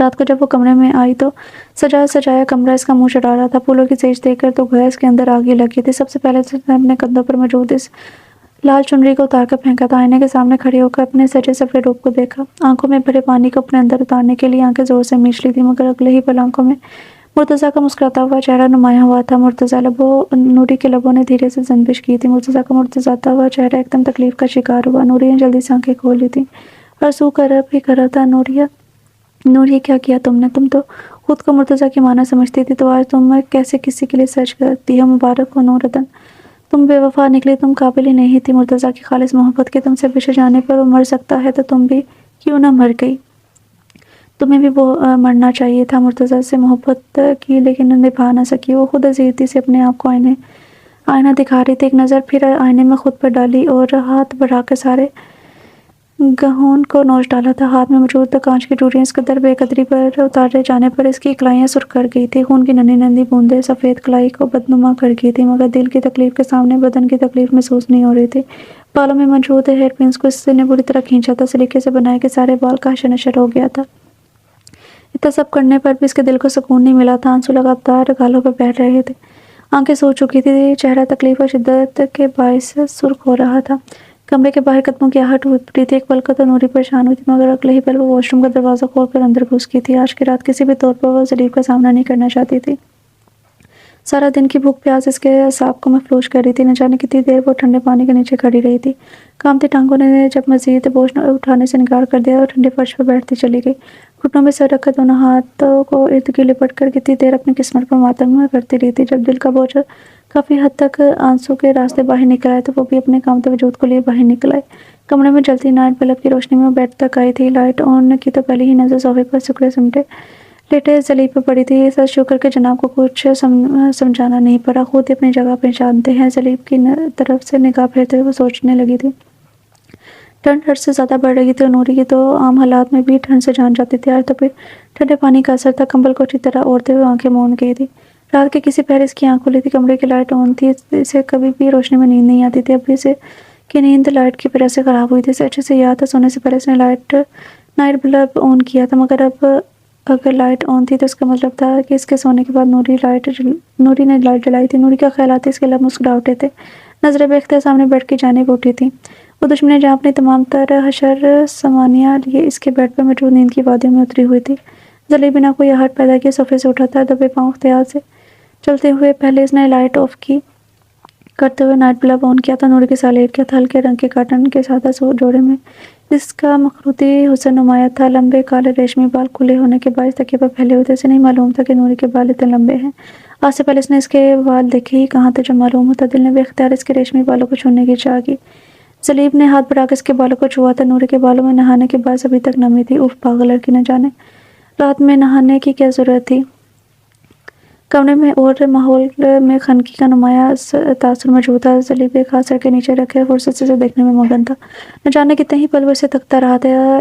رات کو جب وہ کمرے میں آئی تو سجایا کمرہ اس کا منہ چڑھا رہا تھا۔ پھولوں کی سیج دیکھ کر تو گویا اس کے اندر آگ ہی لگی تھی۔ سب سے پہلے اس نے اپنے کندھوں پر موجود اس لال چنری کو اتار کر پھینکا تھا۔ آئینے کے سامنے کھڑی ہو کر اپنے سجے سفید روپ کو دیکھا۔ آنکھوں میں بھرے پانی کو اپنے اندر اتارنے کے لیے آنکھیں زور سے میچ لی تھی، مگر اگلے ہی پل آنکھوں میں مرتضیٰ کا مسکراتا ہوا چہرہ نمایاں ہوا تھا۔ نوری کے لبوں نے دھیرے سے جنبش کی تھی۔ مرتضیٰ کا مرتجاتا ہوا چہرہ ایک دم تکلیف کا شکار ہوا۔ نوری نے جلدی سے آنکھیں کھول لی تھی اور سو کر رہا تھا۔ نوری کیا کیا تم نے؟ تم تو خود کو مرتضیٰ کی مانا سمجھتی تھی، تو آج تم کیسے کسی کے لیے سچ کرتی ہے؟ مبارک ہو نورعدن، تم بے وفا نکلی، تم قابل ہی نہیں تھی مرتضیٰ کی خالص محبت کی۔ تم سے بچھڑ جانے پر وہ مر سکتا ہے تو تم بھی کیوں نہ مر گئی؟ تمہیں بھی وہ مرنا چاہیے تھا۔ مرتضیٰ سے محبت کی لیکن نبھا نہ سکی۔ وہ خود عزیزی سے اپنے آپ کو آئینہ دکھا رہی تھی۔ ایک نظر پھر آئینے میں خود پر ڈالی اور ہاتھ بڑھا کر سارے گہون کو نوچ ڈالا تھا۔ ہاتھ میں موجود کانچ کی ٹوٹیاں اس قدر بے قدری پر اتارے جانے پر اس کی کلائیاں سرخ کر گئی تھی۔ خون کی ننھی بوندیں سفید کلائی کو بدنما کر گئی تھی، مگر دل کی تکلیف کے سامنے بدن کی تکلیف محسوس نہیں ہو رہی تھی۔ بالوں میں موجود ہیئر پنس کو اس نے بری طرح کھینچا تھا، سلیقے سے بنائے کہ سارے بال کا حشر نشر ہو گیا تھا۔ اتنا سب کرنے پر بھی اس کے دل کو سکون نہیں ملا تھا۔ آنسو لگاتار گالوں پر بہہ رہے تھے، آنکھیں سو چکی تھی، چہرہ تکلیف اور شدت کے باعث سرخ ہو رہا تھا۔ کمرے کے باہر قدموں کی آہٹ اٹھ رہی تھی۔ ایک پل کو تو نوری پریشان ہوئی تھی، مگر اگلے ہی پل وہ واش روم کا دروازہ کھول کر اندر گھس گئی تھی۔ آج کی رات کسی بھی طور پر وہ ذلیل کا سامنا نہیں کرنا چاہتی تھی۔ سارا دن کی بھوک پیاس اس کے اعصاب کو مفلوج کر رہی تھی۔ نہ جانے کتنی دیر وہ ٹھنڈے پانی کے نیچے کھڑی رہی تھی۔ کامتی ٹانگوں نے جب مزید بوجھ اٹھانے سے انکار کر دیا اور ٹھنڈے فرش پر بیٹھتی چلی گئی۔ گھٹنوں میں سر رکھ کر دونوں ہاتھوں کو ارد گرد لپٹ کر کتنی دیر اپنی قسمت پر ماتم کرتی رہی تھی۔ جب دل کا بوجھ کافی حد تک آنسو کے راستے باہر نکل آئے تو وہ بھی اپنے کامتے وجود کو لیے باہر نکل آئی۔ کمرے میں جلتی نائٹ بلب کی روشنی میں وہ بیڈ تک آئی تھی۔ لائٹ آن کی تو پہلی ہی نظر صوفے پر سکڑے سمٹے لیٹے ذلیل پر پڑی تھی۔ سچ شکر کہ جناب کو کچھ سمجھانا نہیں پڑا، خود ہی اپنی جگہ پہچانتے ہیں۔ ذلیل کی طرف سے نگاہ پھیرتے ہوئے وہ سوچنے لگی تھی۔ ٹھنڈ حد سے زیادہ بڑھ رہی تھی اور نوری کی تو عام حالات میں بھی ٹھنڈ سے جان جاتی تھی، آج تو پھر ٹھنڈے پانی کا اثر تھا۔ کمبل کو اچھی طرح اوڑھتے ہوئے آنکھیں موند گئی تھی۔ رات کے کسی پہر اس کی آنکھ کھلی تھی، کمرے کی لائٹ آن تھی، اسے کبھی بھی روشنی میں نیند نہیں آتی تھی۔ اب بھی اسے کی نیند لائٹ کی وجہ سے خراب ہوئی تھی۔ اسے اچھے سے یاد تھا سونے سے پہلے اس نے نائٹ بلب آن کیا تھا، مگر اب اگر لائٹ آن تھی تو اس کا مطلب تھا کہ اس کے سونے کے بعد نوری نے لائٹ جلائی تھی۔ نوری کا خیالات تھے، اس کے لب مسکرا اٹھے تھے، نظریں بے اختیار سامنے بیڈ کی جانب اٹھی تھیں۔ وہ دشمنیں جہاں اپنی تمام تر حشر سامانیاں لیے اس کے بیڈ پر موجود نیند کی وادیوں میں اتری ہوئی تھی۔ ذلیل بنا کوئی آہٹ پیدا کیے صوفے سے اٹھا تھا، دبے پاؤں اختیار سے چلتے ہوئے پہلے اس نے لائٹ آف کی کرتے ہوئے نائٹ بلب آن کیا تھا۔ نوری کے ساتھ لیٹ کیا تھا۔ ہلکے رنگ کے کاٹن کے سادہ جوڑے میں اس کا مخروطی حسن نمایاں تھا۔ لمبے کالے ریشمی بال کھلے ہونے کے باعث تکیے پر پھیلے ہوئے تھے۔ اسے نہیں معلوم تھا کہ نوری کے بال اتنے لمبے ہیں۔ آج سے پہلے اس نے اس کے بال دیکھے ہی کہاں تھے جو معلوم ہوتا۔ دل نے بے اختیار اس کے ریشمی بالوں کو چھونے کی چاہ کی۔ ذلیل نے ہاتھ بڑھا کر اس کے بالوں کو چھوا تھا۔ نوری کے بالوں میں نہانے کے باعث ابھی تک نمی تھی۔ اف پاگل لڑکی، نہ جانے رات میں نہانے کی کیا ضرورت تھی۔ کمرے میں اور ماحول میں خنکی کا نمایاں تاثر موجود تھا۔ ذلیل ایک ہاتھ سر کے نیچے رکھے فرصت سے اسے دیکھنے میں مگن تھا۔ نہ جانے کتنے ہی پل وہ اسے تکتا رہا تھا۔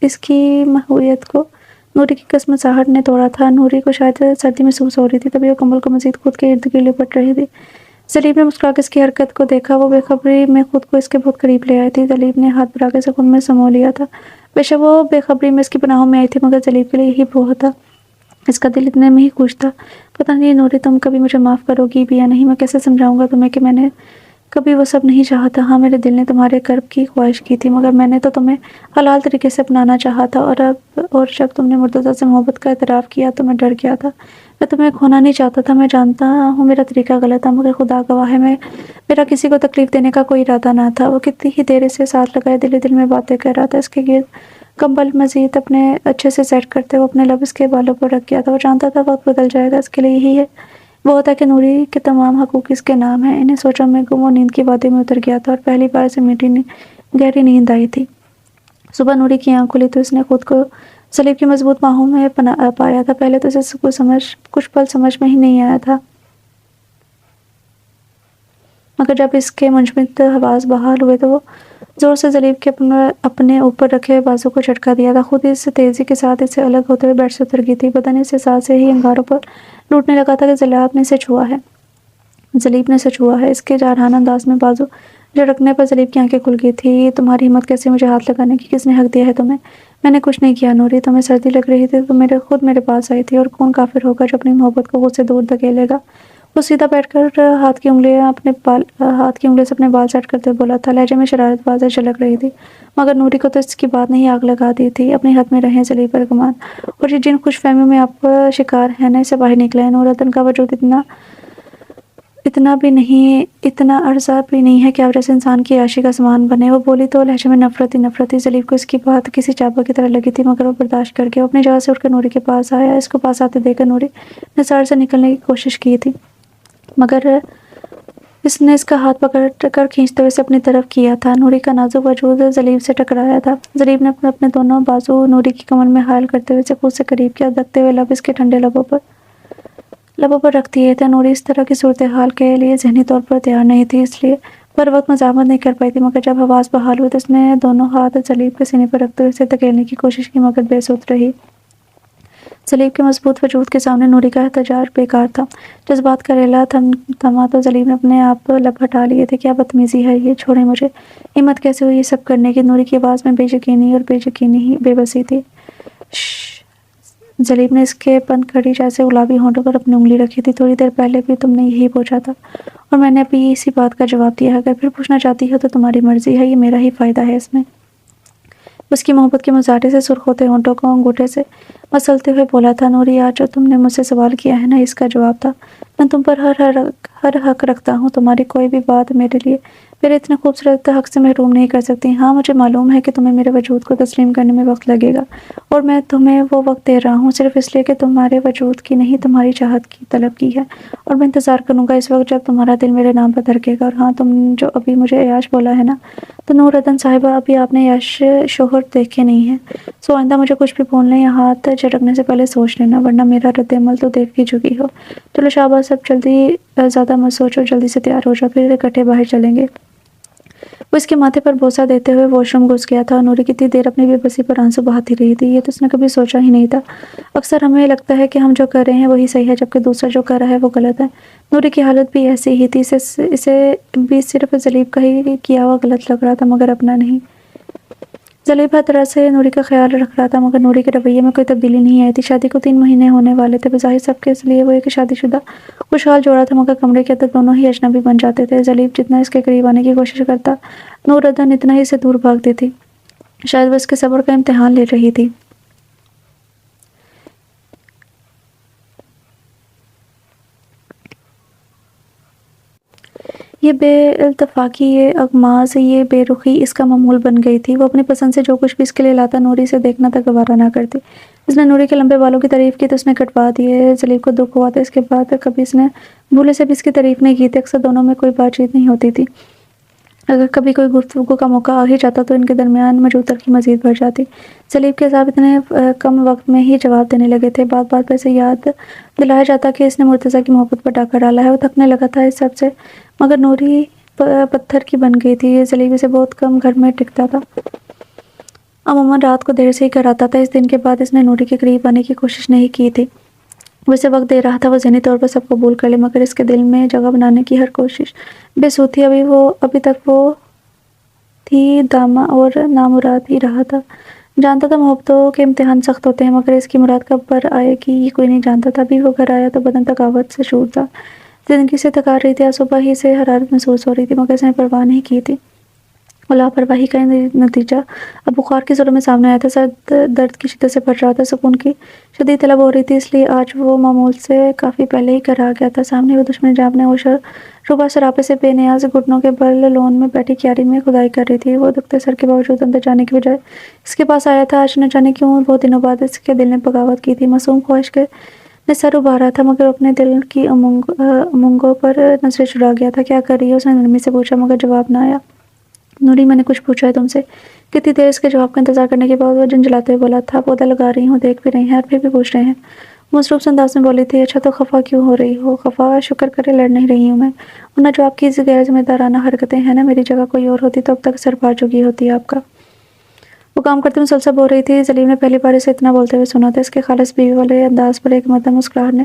اس کی محویت کو نوری کی کسمساہٹ نے توڑا تھا۔ نوری کو شاید سردی محسوس ہو رہی تھی، تبھی وہ کمبل کو مزید خود کے ارد گرد لپٹ رہی تھی۔ ذلیل نے مسکرا کے اس کی حرکت کو دیکھا۔ وہ بے خبری میں خود کو اس کے بہت قریب لے آئی تھی۔ ذلیل نے ہاتھ بڑھا کے اسے خود میں سمو لیا تھا۔ بے شک وہ بے خبری میں اس کی پناہوں میں آئی تھی، مگر ذلیل کے لیے یہی بہت تھا۔ اس کا دل اتنے میں ہی خوش تھا۔ پتہ نہیں نوری تم کبھی مجھے معاف کرو گی بھی یا نہیں۔ میں کیسے سمجھاؤں گا تمہیں کہ میں نے کبھی وہ سب نہیں چاہا تھا۔ ہاں، میرے دل نے تمہارے قرب کی خواہش کی تھی، مگر میں نے تو تمہیں حلال طریقے سے اپنانا چاہا تھا، اور جب تم نے مرتضیٰ سے محبت کا اعتراف کیا تو میں ڈر گیا تھا۔ میں تمہیں کھونا نہیں چاہتا تھا۔ میں جانتا ہوں میرا طریقہ غلط تھا، مگر خدا گواہ ہے میرا کسی کو تکلیف دینے کا کوئی ارادہ نہ تھا۔ وہ کتنی ہی دیر اسے ساتھ لگائے دل ہی دل میں باتیں کر رہا تھا۔ اس کے گرد کمبل مزید اپنے اچھے سے سیٹ کرتے وہ اپنے لب اس کے بالوں پر رکھ گیا تھا۔ وہ جانتا تھا وقت بدل جائے گا، اس کے لیے یہی ہے بہت ہے کہ نوری کے تمام حقوق اس کے نام ہیں۔ انہیں سوچوں میں گم و نیند کی وادی میں اتر گیا تھا اور پہلی بار اسے میٹھی گہری نیند آئی تھی۔ صبح نوری کی آنکھ کھلی تو اس نے خود کو ذلیل کی مضبوط باہوں میں پایا تھا۔ پہلے تو اسے کچھ پل سمجھ میں ہی نہیں آیا تھا، مگر جب اس کے منجمد حواس بحال ہوئے تو وہ زور سے ذلیل کے اپنے اوپر رکھے ہوئے بازو کو جھٹکا دیا تھا۔ خود اس تیزی کے ساتھ اسے الگ ہوتے ہوئے بیڈ سے اتر گئی تھی۔ بدن اس احساس سے ہی انگاروں پر لوٹنے لگا تھا کہ ذلات نے اسے چھوا ہے۔ ذلیب نے سچ ہوا ہے۔ اس کے جارحانہ انداز میں بازو جھڑکنے پر ذلیب کی آنکھیں کھل گئی تھی۔ تمہاری ہمت کیسے مجھے ہاتھ لگانے کی؟ کس نے حق دیا ہے تمہیں؟ میں نے کچھ نہیں کیا نوری، تمہیں سردی لگ رہی تھی تو خود میرے پاس آئی تھی، اور کون کافر ہوگا جو اپنی محبت کو خود سے دور دھکیلے گا؟ وہ سیدھا بیٹھ کر ہاتھ کی انگلی سے اپنے بال سیٹ کرتے بولا تھا، لہجے میں شرارت واضح جھلک رہی تھی، مگر نوری کو تو اس کی بات نے ہی آگ لگا دی تھی۔ اپنے حد میں رہیں ذلیب ارغمان، اور یہ جن خوش فہمیوں میں آپ شکار ہیں نا، اسے باہر نکلیں۔ نورعدن کا وجود اتنا ارزا بھی نہیں ہے کہ آپ جیسے انسان کی عیاشی کا سامان بنے۔ وہ بولی تو لہجے میں نفرت تھی۔ ذلیب کو اس کی بات کسی چابک کی طرح لگی تھی، مگر وہ برداشت کر گیا۔ وہ اپنی جگہ سے اٹھ کر نوری کے پاس آیا۔ اس کو پاس آتے دیکھ کر نوری نے ساڑ سے نکلنے کی کوشش کی تھی، مگر اس نے اس کا ہاتھ پکڑ کر کھینچتے ہوئے اسے اپنی طرف کیا تھا۔ نوری کا نازک وجود ذلیب سے ٹکرایا تھا۔ ذلیب نے اپنے دونوں بازو نوری کی کمر میں حائل کرتے ہوئے اسے خود سے قریب کیا، دھکتے ہوئے لب اس کے ٹھنڈے لبوں پر رکھ دیے تھے۔ نوری اس طرح کی صورتحال کے لیے ذہنی طور پر تیار نہیں تھی، اس لیے پر وقت مزاحمت نہیں کر پائی تھی، مگر جب حواس بحال ہوئے تو اس نے دونوں ہاتھ ذلیب کے سینے پر رکھتے ہوئے اسے دھکیلنے کی کوشش کی، مگر بے سود رہی۔ ذلیب کے مضبوط وجود کے سامنے نوری کا احتجاج بیکار تھا۔ جذبات کا ریلا تھما تو ذلیب نے اپنے آپ لب ہٹا لیے تھے۔ کیا بدتمیزی ہے یہ، چھوڑیں مجھے، ہمت کیسے ہوئی یہ سب کرنے کی؟ نوری کی آواز میں بے یقینی اور بے بسی تھی۔ ذلیب نے اس کے پن کھڑی جیسے گلابی ہونٹوں پر اپنی انگلی رکھی تھی۔ تھوڑی دیر پہلے بھی تم نے یہی پوچھا تھا، اور میں نے ابھی اسی بات کا جواب دیا ہے۔ اگر پھر پوچھنا چاہتی ہو تو تمہاری مرضی ہے، یہ میرا ہی فائدہ ہے اس میں۔ اس کی محبت کے مزاحے سے سرخ ہوتے ہونٹوں کو انگوٹھے سے مسلتے ہوئے بولا تھا، نوری آج جو تم نے مجھ سے سوال کیا ہے نا، اس کا جواب تھا۔ میں تم پر ہر حق رکھتا ہوں، تمہاری کوئی بھی بات میرے اتنے خوبصورت حق سے محروم نہیں کر سکتی۔ ہاں، مجھے معلوم ہے کہ تمہیں میرے وجود کو تسلیم کرنے میں وقت لگے گا، اور میں تمہیں وہ وقت دے رہا ہوں صرف اس لیے کہ تمہارے وجود کی نہیں، تمہاری چاہت کی طلب کی ہے، اور میں انتظار کروں گا اس وقت جب تمہارا دل میرے نام پر دھڑکے گا۔ اور ہاں، تم جو ابھی مجھے عیاش بولا ہے نا، تو نورعدن صاحبہ، ابھی آپ نے عیاش شوہر دیکھے نہیں ہیں، سو آئندہ مجھے کچھ بھی بولنے یا ہاتھ جھٹکنے سے پہلے سوچ لینا، ورنہ میرا رد عمل تو دیکھ ہی چکی ہو۔ چلو شاباش، اب زیادہ مت سوچو، جلدی سے تیار ہو جاؤ، پھر اکٹھے باہر چلیں گے۔ وہ اس کے ماتھے پر بوسہ دیتے ہوئے واش روم گھس گیا تھا، اور نوری کتنی دیر اپنی بے بسی پر آنسو بہاتی رہی تھی۔ یہ تو اس نے کبھی سوچا ہی نہیں تھا۔ اکثر ہمیں لگتا ہے کہ ہم جو کر رہے ہیں وہی صحیح ہے، جبکہ دوسرا جو کر رہا ہے وہ غلط ہے۔ نوری کی حالت بھی ایسی ہی تھی، اسے بھی صرف ذلیب کا ہی کیا ہوا غلط لگ رہا تھا، مگر اپنا نہیں۔ ذلیب ہر طرح سے نوری کا خیال رکھ رہا تھا، مگر نوری کے رویے میں کوئی تبدیلی نہیں آئی تھی۔ شادی کو 3 مہینے ہونے والے تھے، بظاہر سب کے لیے وہ ایک شادی شدہ خوشحال جوڑا تھا، مگر کمرے کے اندر دونوں ہی اجنبی بن جاتے تھے۔ ذلیب جتنا اس کے قریب آنے کی کوشش کرتا، نورعدن اتنا ہی اسے دور بھاگتی تھی۔ شاید وہ اس کے صبر کا امتحان لے رہی تھی۔ یہ بے اتفاقی، یہ اغماض، یہ بے رخی اس کا معمول بن گئی تھی۔ وہ اپنی پسند سے جو کچھ بھی اس کے لیے لاتا، نوری سے دیکھنا تک گوارا نہ کرتی۔ اس نے نوری کے لمبے بالوں کی تعریف کی تو اس نے کٹوا دیے۔ ذلیب کو دکھ ہوا تھا اس کے بعد، کبھی اس نے بھولے سے بھی اس کی تعریف نہیں کی تھی۔ اکثر دونوں میں کوئی بات چیت نہیں ہوتی تھی۔ اگر کبھی کوئی گفتگو کا موقع آ ہی جاتا تو ان کے درمیان موجود تلخی مزید بڑھ جاتی۔ ذلیب کے اعصاب اتنے کم وقت میں ہی جواب دینے لگے تھے۔ بات بات پر اسے یاد دلایا جاتا کہ اس نے مرتضیٰ کی محبت پر ڈاکہ ڈالا ہے۔ وہ تھکنے لگا تھا اس سب سے، مگر نوری پتھر کی بن گئی تھی۔ ذلیب اسے بہت کم گھر میں ٹکتا تھا، عموماً رات کو دیر سے ہی گھر آتا تھا۔ اس دن کے بعد اس نے نوری کے قریب آنے کی کوشش نہیں کی تھی۔ وہ اسے وقت دے رہا تھا، وہ ذہنی طور پر سب قبول کر لے، مگر اس کے دل میں جگہ بنانے کی ہر کوشش بے سود تھی۔ ابھی تک وہ تھی دامہ اور نامراد ہی رہا تھا۔ جانتا تھا محبتوں کے امتحان سخت ہوتے ہیں، مگر اس کی مراد کب پر آئے گی یہ کوئی نہیں جانتا تھا۔ ابھی وہ گھر آیا تو بدن تھکاوٹ سے چور تھا، زندگی سے تھکا رہی تھی۔ صبح ہی سے حرارت محسوس ہو رہی تھی، مگر اس نے پرواہ نہیں کی تھی۔ لاپرواہی کا نتیجہ اب بخار کی صورت میں سامنے آیا تھا۔ سر درد کی شدت سے پھٹ رہا تھا، سکون کی شدید طلب ہو رہی تھی، اس لیے آج وہ معمول سے کافی پہلے ہی گھر آ گیا تھا۔ سامنے وہ دشمن جہاں اپنے روبہ سراپے سے بے نیاز گھٹنوں کے بل لون میں بیٹھی کیاری میں کھدائی کر رہی تھی۔ وہ دکھتے سر کے باوجود اندر جانے کی بجائے اس کے پاس آیا تھا۔ آج نہ جانے کیوں بہت دنوں بعد اس کے دل نے بغاوت کی تھی۔ معصوم خواہش نے سر ابھارا تھا، مگر اپنے دل کی امنگوں پر نظریں چرا گیا تھا۔ کیا کر رہی ہے؟ اس نے نرمی سے پوچھا، مگر جواب نہ آیا۔ نوری، میں نے کچھ پوچھا ہے تم سے؟ کتنی دیر اس کے جواب کا انتظار کرنے کے بعد وہ جھنجھلاتے ہوئے بولا تھا، پودا لگا رہی ہوں، دیکھ بھی رہی ہیں اور پھر بھی پوچھ رہے ہیں۔ مصروف سے انداز میں بولی تھی، اچھا تو خفا کیوں ہو رہی ہو؟ خفا؟ شکر کرے لڑ نہیں رہی ہوں میں، ورنہ جو آپ کی غیر ذمہ دارانہ حرکتیں ہیں نا، میری جگہ کوئی اور ہوتی تو اب تک سر پھاڑ چکی ہوتی آپ کا۔ وہ کام کرتے مسلسل بول رہی تھی۔ ذلیب نے پہلی بار اسے اتنا بولتے ہوئے سنا تھا۔ اس کے خالص بیوی والے انداز پر ایک مدھم مسکراہٹ نے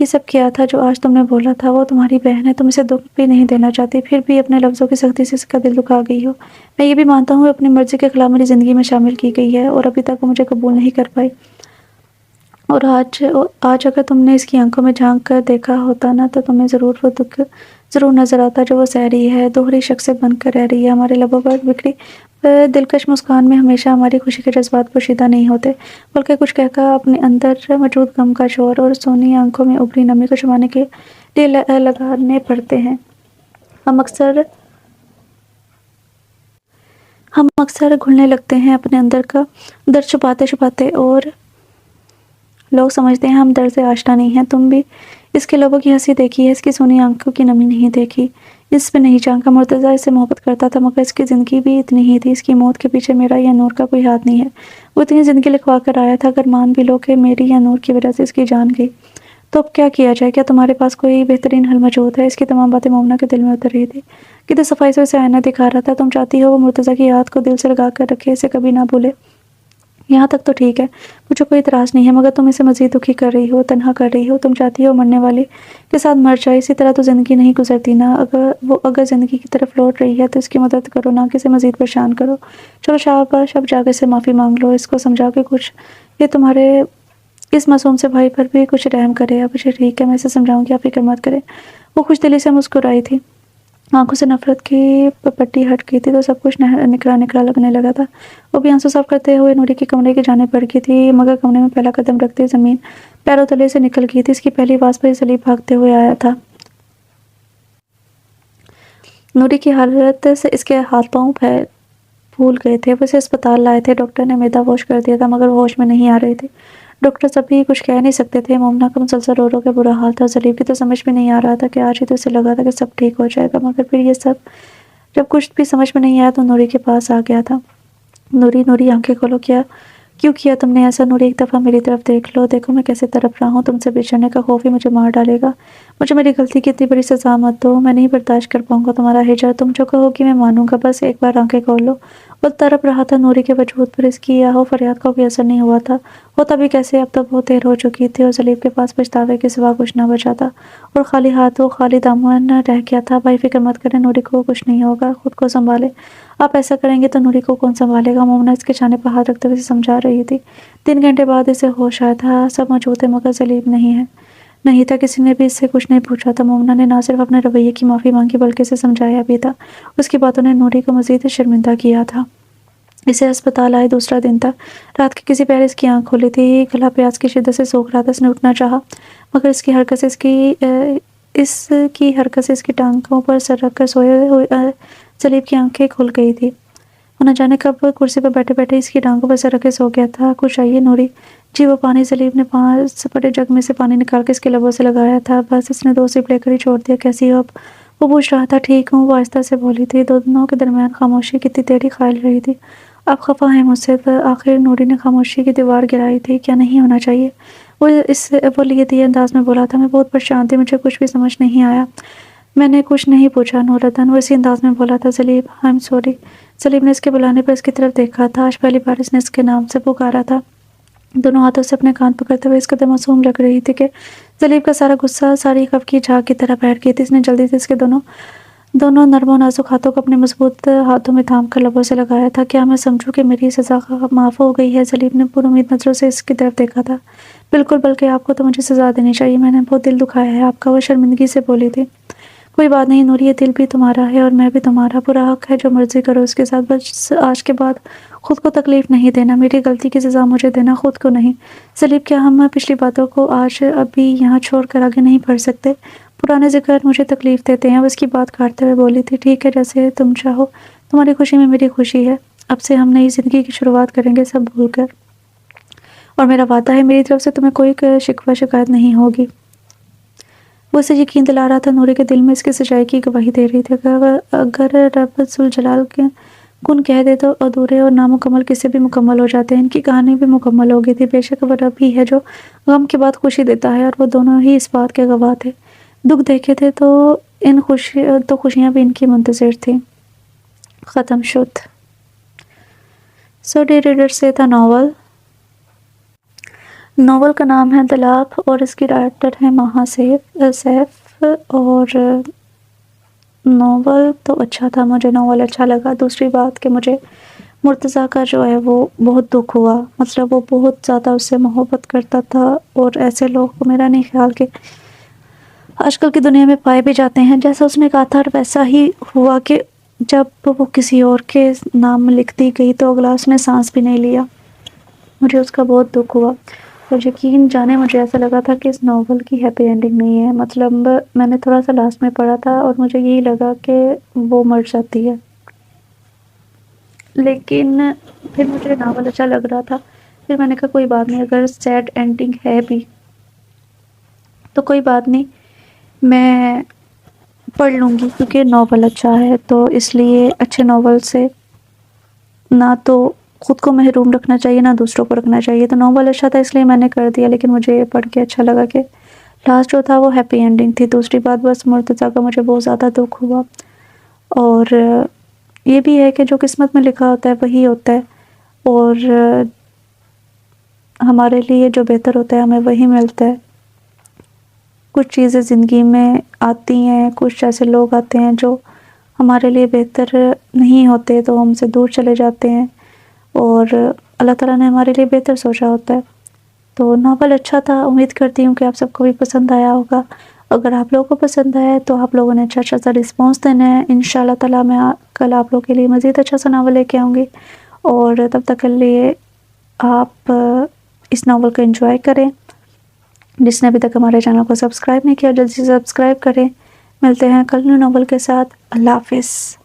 یہ سب کیا تھا جو آج تم نے بولا تھا. وہ تمہاری بہن ہے, تم اسے دکھ بھی نہیں دینا چاہتی, پھر بھی اپنے لفظوں کی سختی سے اس کا دل دکھا گئی ہو. میں یہ بھی مانتا ہوں اپنی مرضی کے خلاف میری زندگی میں شامل کی گئی ہے اور ابھی تک وہ مجھے قبول نہیں کر پائی. اور آج اگر تم نے اس کی آنکھوں میں جھانک کر دیکھا ہوتا نا تو تمہیں ضرور وہ دکھ ضرور نظر آتا جو وہ سہ رہی ہے. دوہری شخصیت بن کر رہ رہی ہے. ہمارے لبوں پر بکھری دلکش مسکان میں ہمیشہ ہماری خوشی کے جذبات پوشیدہ نہیں ہوتے, بلکہ کچھ کہہ کر اپنے اندر موجود غم کا شور اور سونی آنکھوں میں ابری نمی کو چھپانے کے لیے لگانے پڑتے ہیں. ہم اکثر گھلنے لگتے ہیں اپنے اندر کا درد چھپاتے چھپاتے, اور لوگ سمجھتے ہیں ہم درد سے آشنا نہیں ہیں. تم بھی اس کے لبوں کی ہنسی دیکھی ہے, اس کی سونی آنکھوں کی نمی نہیں دیکھی, اس پہ نہیں جھانکا. مرتضیٰ اس سے محبت کرتا تھا مگر اس کی زندگی بھی اتنی ہی تھی. اس کی موت کے پیچھے میرا یا نور کا کوئی ہاتھ نہیں ہے. وہ اتنی زندگی لکھوا کر آیا تھا. اگر مان بھی لو کہ میری یا نور کی وجہ سے اس کی جان گئی تو اب کیا کیا جائے؟ کیا تمہارے پاس کوئی بہترین حل موجود ہے؟ اس کی تمام باتیں مومنہ کے دل میں اتر رہی تھی. کتنی صفائی سے اسے آئینہ دکھا رہا تھا. تم چاہتی ہو وہ مرتضیٰ کی یاد کو دل سے لگا کر رکھے, اسے کبھی نہ بھولے. یہاں تک تو ٹھیک ہے, مجھے کوئی اعتراض نہیں ہے, مگر تم اسے مزید دکھی کر رہی ہو, تنہا کر رہی ہو. تم چاہتی ہو مرنے والی کے ساتھ مر جائے. اسی طرح تو زندگی نہیں گزرتی نا. اگر زندگی کی طرف لوٹ رہی ہے تو اس کی مدد کرو, نہ کہ اسے مزید پریشان کرو. چلو شاباش, اب جا کے سے معافی مانگ لو, اس کو سمجھا کے کچھ یہ تمہارے اس معصوم سے بھائی پر بھی کچھ رحم کرے. اب مجھے ٹھیک ہے, میں اسے سمجھاؤں گی, آپ فکر مت کرے. وہ خوش دلی سے مسکرائی تھی, آنکھوں سے نفرت کی پٹی ہٹ گئی تھی تو سب کچھ نکلا نکلا لگنے لگا تھا. وہ بھی آنسو صاف کرتے ہوئے نوری کے کمرے کی جانب بڑھ گئی تھی, مگر کمرے میں پہلا قدم رکھتے زمین پیروں تلے سے نکل گئی تھی. اس کی پہلی آواز پر سلیب بھاگتے ہوئے آیا تھا. نوری کی حالت سے اس کے ہاتھ پاؤں پھول گئے تھے. وہ اسے اسپتال لائے تھے, ڈاکٹر نے معدہ واش کر دیا تھا, مگر وہ ہوش میں نہیں آ رہی تھی. ڈاکٹر سب بھی کچھ کہہ نہیں سکتے تھے. مومنہ کا مسلسل رو رو کے برا حال تھا. سلیب کی تو سمجھ میں نہیں آ رہا تھا کہ آج ہی تو اسے لگا تھا کہ سب ٹھیک ہو جائے گا, مگر پھر یہ سب جب کچھ بھی سمجھ میں نہیں آیا تو نوری کے پاس آ گیا تھا. نوری آنکھیں کھولو, کیوں کیا تم نے ایسا؟ نوری ایک دفعہ میری طرف دیکھ لو, دیکھو میں کیسے تڑپ رہا ہوں. تم سے بچھڑنے کا خوف ہی مجھے مار ڈالے گا. مجھے میری غلطی کی اتنی بڑی سزا مت دو, میں نہیں برداشت کر پاؤں گا تمہارا ہجر. تم جو کہو گی میں مانوں گا, بس ایک بار آنکھیں کھول لو. وہ تڑپ رہا تھا. نوری کے وجود پر اس کی آہو فریاد کا کوئی اثر نہیں ہوا تھا. ہوتا بھی کیسے, اب تک بہت دیر ہو چکی تھی اور سلیب کے پاس پچھتاوے کے سوا کچھ نہ بچا تھا, اور خالی ہاتھ و خالی دامن رہ گیا تھا. بھائی فکر مت کریں, نوری کو کچھ نہیں ہوگا, خود کو سنبھالے. آپ ایسا کریں گے تو نوری کو کون سنبھالے گا؟ مومنہ اس کے چانے پر ہاتھ رکھتے ہوئے سمجھا رہی تھی. 3 گھنٹے بعد اسے ہوش آیا تھا. سب موجود تھے مگر سلیب نہیں تھا. کسی نے بھی اس سے کچھ نہیں پوچھا تھا. مومنہ نے نہ صرف اپنے رویے کی معافی مانگی بلکہ اسے سمجھایا بھی تھا. اس کی باتوں نے نوری کو مزید شرمندہ کیا تھا. اسے اسپتال آئے دوسرا دن تھا. رات کے کسی پہر اس کی آنکھ کھلی تھی. گلا پیاس کی شدت سے سوکھ رہا تھا. اس نے اٹھنا چاہا مگر اس کی حرکت سے اس کی ٹانگوں پر سر رکھ کر سوئے ہوئے سلیب کی آنکھیں کھل گئی تھی. وہ نہ جانے کب کرسی پر بیٹھے بیٹھے اس کی ٹانگوں پر سر رکھے سو گیا تھا. کچھ چاہیے نوری؟ جی وہ پانی. سلیب نے پاس پڑے جگ میں سے پانی نکال کے اس کے لبوں سے لگایا تھا. بس اس نے 2 سپ لے کر ہی چھوڑ دیا. کیسی ہو اب؟ وہ پوچھ رہا تھا. ٹھیک ہوں, وہ آہستہ سے بولی تھی. دونوں کے درمیان خاموشی کتنی دیر ہی قائل رہی تھی. آپ خفا ہیں مجھ سے؟ آخر نوری نے خاموشی کی دیوار گرائی تھی. کیا نہیں ہونا چاہیے؟ وہ لیے انداز میں بولا تھا. میں بہت پریشان تھی, مجھے کچھ بھی سمجھ نہیں آیا. میں نے کچھ نہیں پوچھا نورالدین. وہ اسی انداز میں بولا تھا. سلیب آئی ایم سوری. سلیب نے اس کے بلانے پر اس کی طرف دیکھا تھا. آج پہلی بار اس نے اس کے نام سے پکارا تھا. دونوں ہاتھوں سے اپنے کان پکڑتے ہوئے اس قدر معصوم لگ رہی تھی کہ سلیب کا سارا غصہ ساری خف کی جھاگ کی طرح بیٹھ گئی تھی. اس نے جلدی سے اس کے دونوں نرم و نازک ہاتھوں کو اپنے مضبوط ہاتھوں میں تھام کر لبوں سے لگایا تھا. کیا میں سمجھوں کہ میری سزا معاف ہو گئی ہے؟ سلیب نے پر امید نظروں سے اس کی طرف دیکھا تھا. بالکل, بلکہ آپ کو تو مجھے سزا دینی چاہیے. میں نے بہت دل دکھایا ہے آپ کا. وہ شرمندگی سے بولی تھی. کوئی بات نہیں نوری, یہ دل بھی تمہارا ہے اور میں بھی تمہارا. پورا حق ہے, جو مرضی کرو اس کے ساتھ. بس آج کے بعد خود کو تکلیف نہیں دینا. میری غلطی کی سزا مجھے دینا, خود کو نہیں. سلیب کیا ہم پچھلی باتوں کو آج ابھی یہاں چھوڑ کر آگے نہیں بڑھ سکتے؟ پرانے ذکر مجھے تکلیف دیتے ہیں. وہ اس کی بات کاٹتے ہوئے بولی تھی. ٹھیک ہے, جیسے تم چاہو. تمہاری خوشی میں میری خوشی ہے. اب سے ہم نئی زندگی کی شروعات کریں گے, سب بھول کر. اور میرا وعدہ ہے میری طرف سے تمہیں کوئی شکوہ شکایت نہیں ہوگی. وہ اسے یقین دلا رہا تھا. نوری کے دل میں اس کی سچائی کی گواہی دے رہی تھی. اگر رب ذوالجلال کن کہہ دے تو ادھورے اور نامکمل کسی بھی مکمل ہو جاتے ہیں. ان کی کہانی بھی مکمل ہو گئی تھی. بے شک وہ رب ہی ہے جو غم کے بعد خوشی دیتا ہے, اور وہ دونوں ہی اس بات کے گواہ تھے. دکھ دیکھے تھے تو خوشیاں بھی ان کی منتظر تھیں. ختم شد. سو ڈیئر ریڈر سے تھا ناول ناول کا نام ہے دلاب اور اس کی رائٹر ہے مہا سیف اور ناول تو اچھا تھا، مجھے ناول اچھا لگا۔ دوسری بات کہ مجھے مرتضیٰ کا جو ہے وہ بہت دکھ ہوا، مطلب وہ بہت زیادہ اس سے محبت کرتا تھا اور ایسے لوگ کو میرا نہیں خیال کہ آج کل کی دنیا میں پائے بھی جاتے ہیں۔ جیسا اس نے کہا تھا ویسا ہی ہوا کہ جب وہ کسی اور کے نام میں لکھتی گئی تو اگلا اس نے سانس بھی نہیں لیا۔ مجھے اس کا بہت دکھ ہوا اور یقین جانے مجھے ایسا لگا تھا کہ اس ناول کی ہیپی اینڈنگ نہیں ہے، مطلب میں نے تھوڑا سا لاسٹ میں پڑھا تھا اور مجھے یہی لگا کہ وہ مر جاتی ہے، لیکن پھر مجھے ناول اچھا لگ رہا تھا۔ پھر میں نے کہا کوئی بات نہیں، اگر سیڈ اینڈنگ ہے بھی تو کوئی بات نہیں، میں پڑھ لوں گی کیونکہ ناول اچھا ہے۔ تو اس لیے اچھے ناول سے نہ تو خود کو محروم رکھنا چاہیے نہ دوسروں کو رکھنا چاہیے۔ تو ناول اچھا تھا اس لیے میں نے کر دیا، لیکن مجھے پڑھ کے اچھا لگا کہ لاسٹ جو تھا وہ ہیپی اینڈنگ تھی۔ دوسری بات بس مرتضیٰ کا مجھے بہت زیادہ دکھ ہوا، اور یہ بھی ہے کہ جو قسمت میں لکھا ہوتا ہے وہی ہوتا ہے، اور ہمارے لیے جو بہتر ہوتا ہے ہمیں وہی ملتا ہے۔ کچھ چیزیں زندگی میں آتی ہیں، کچھ ایسے لوگ آتے ہیں جو ہمارے لیے بہتر نہیں ہوتے تو ہم سے دور چلے جاتے ہیں، اور اللہ تعالیٰ نے ہمارے لیے بہتر سوچا ہوتا ہے۔ تو ناول اچھا تھا، امید کرتی ہوں کہ آپ سب کو بھی پسند آیا ہوگا۔ اگر آپ لوگوں کو پسند آیا ہے تو آپ لوگوں نے اچھا سا رسپانس دینا ہے۔ انشاءاللہ تعالیٰ میں کل آپ لوگوں کے لیے مزید اچھا سا ناول لے کے آؤں گی، اور تب تک کے لیے آپ اس ناول کو انجوائے کریں۔ جس نے ابھی تک ہمارے چینل کو سبسکرائب نہیں کیا جلدی سے سبسکرائب کریں۔ ملتے ہیں کل نیو ناول کے ساتھ۔ اللہ حافظ۔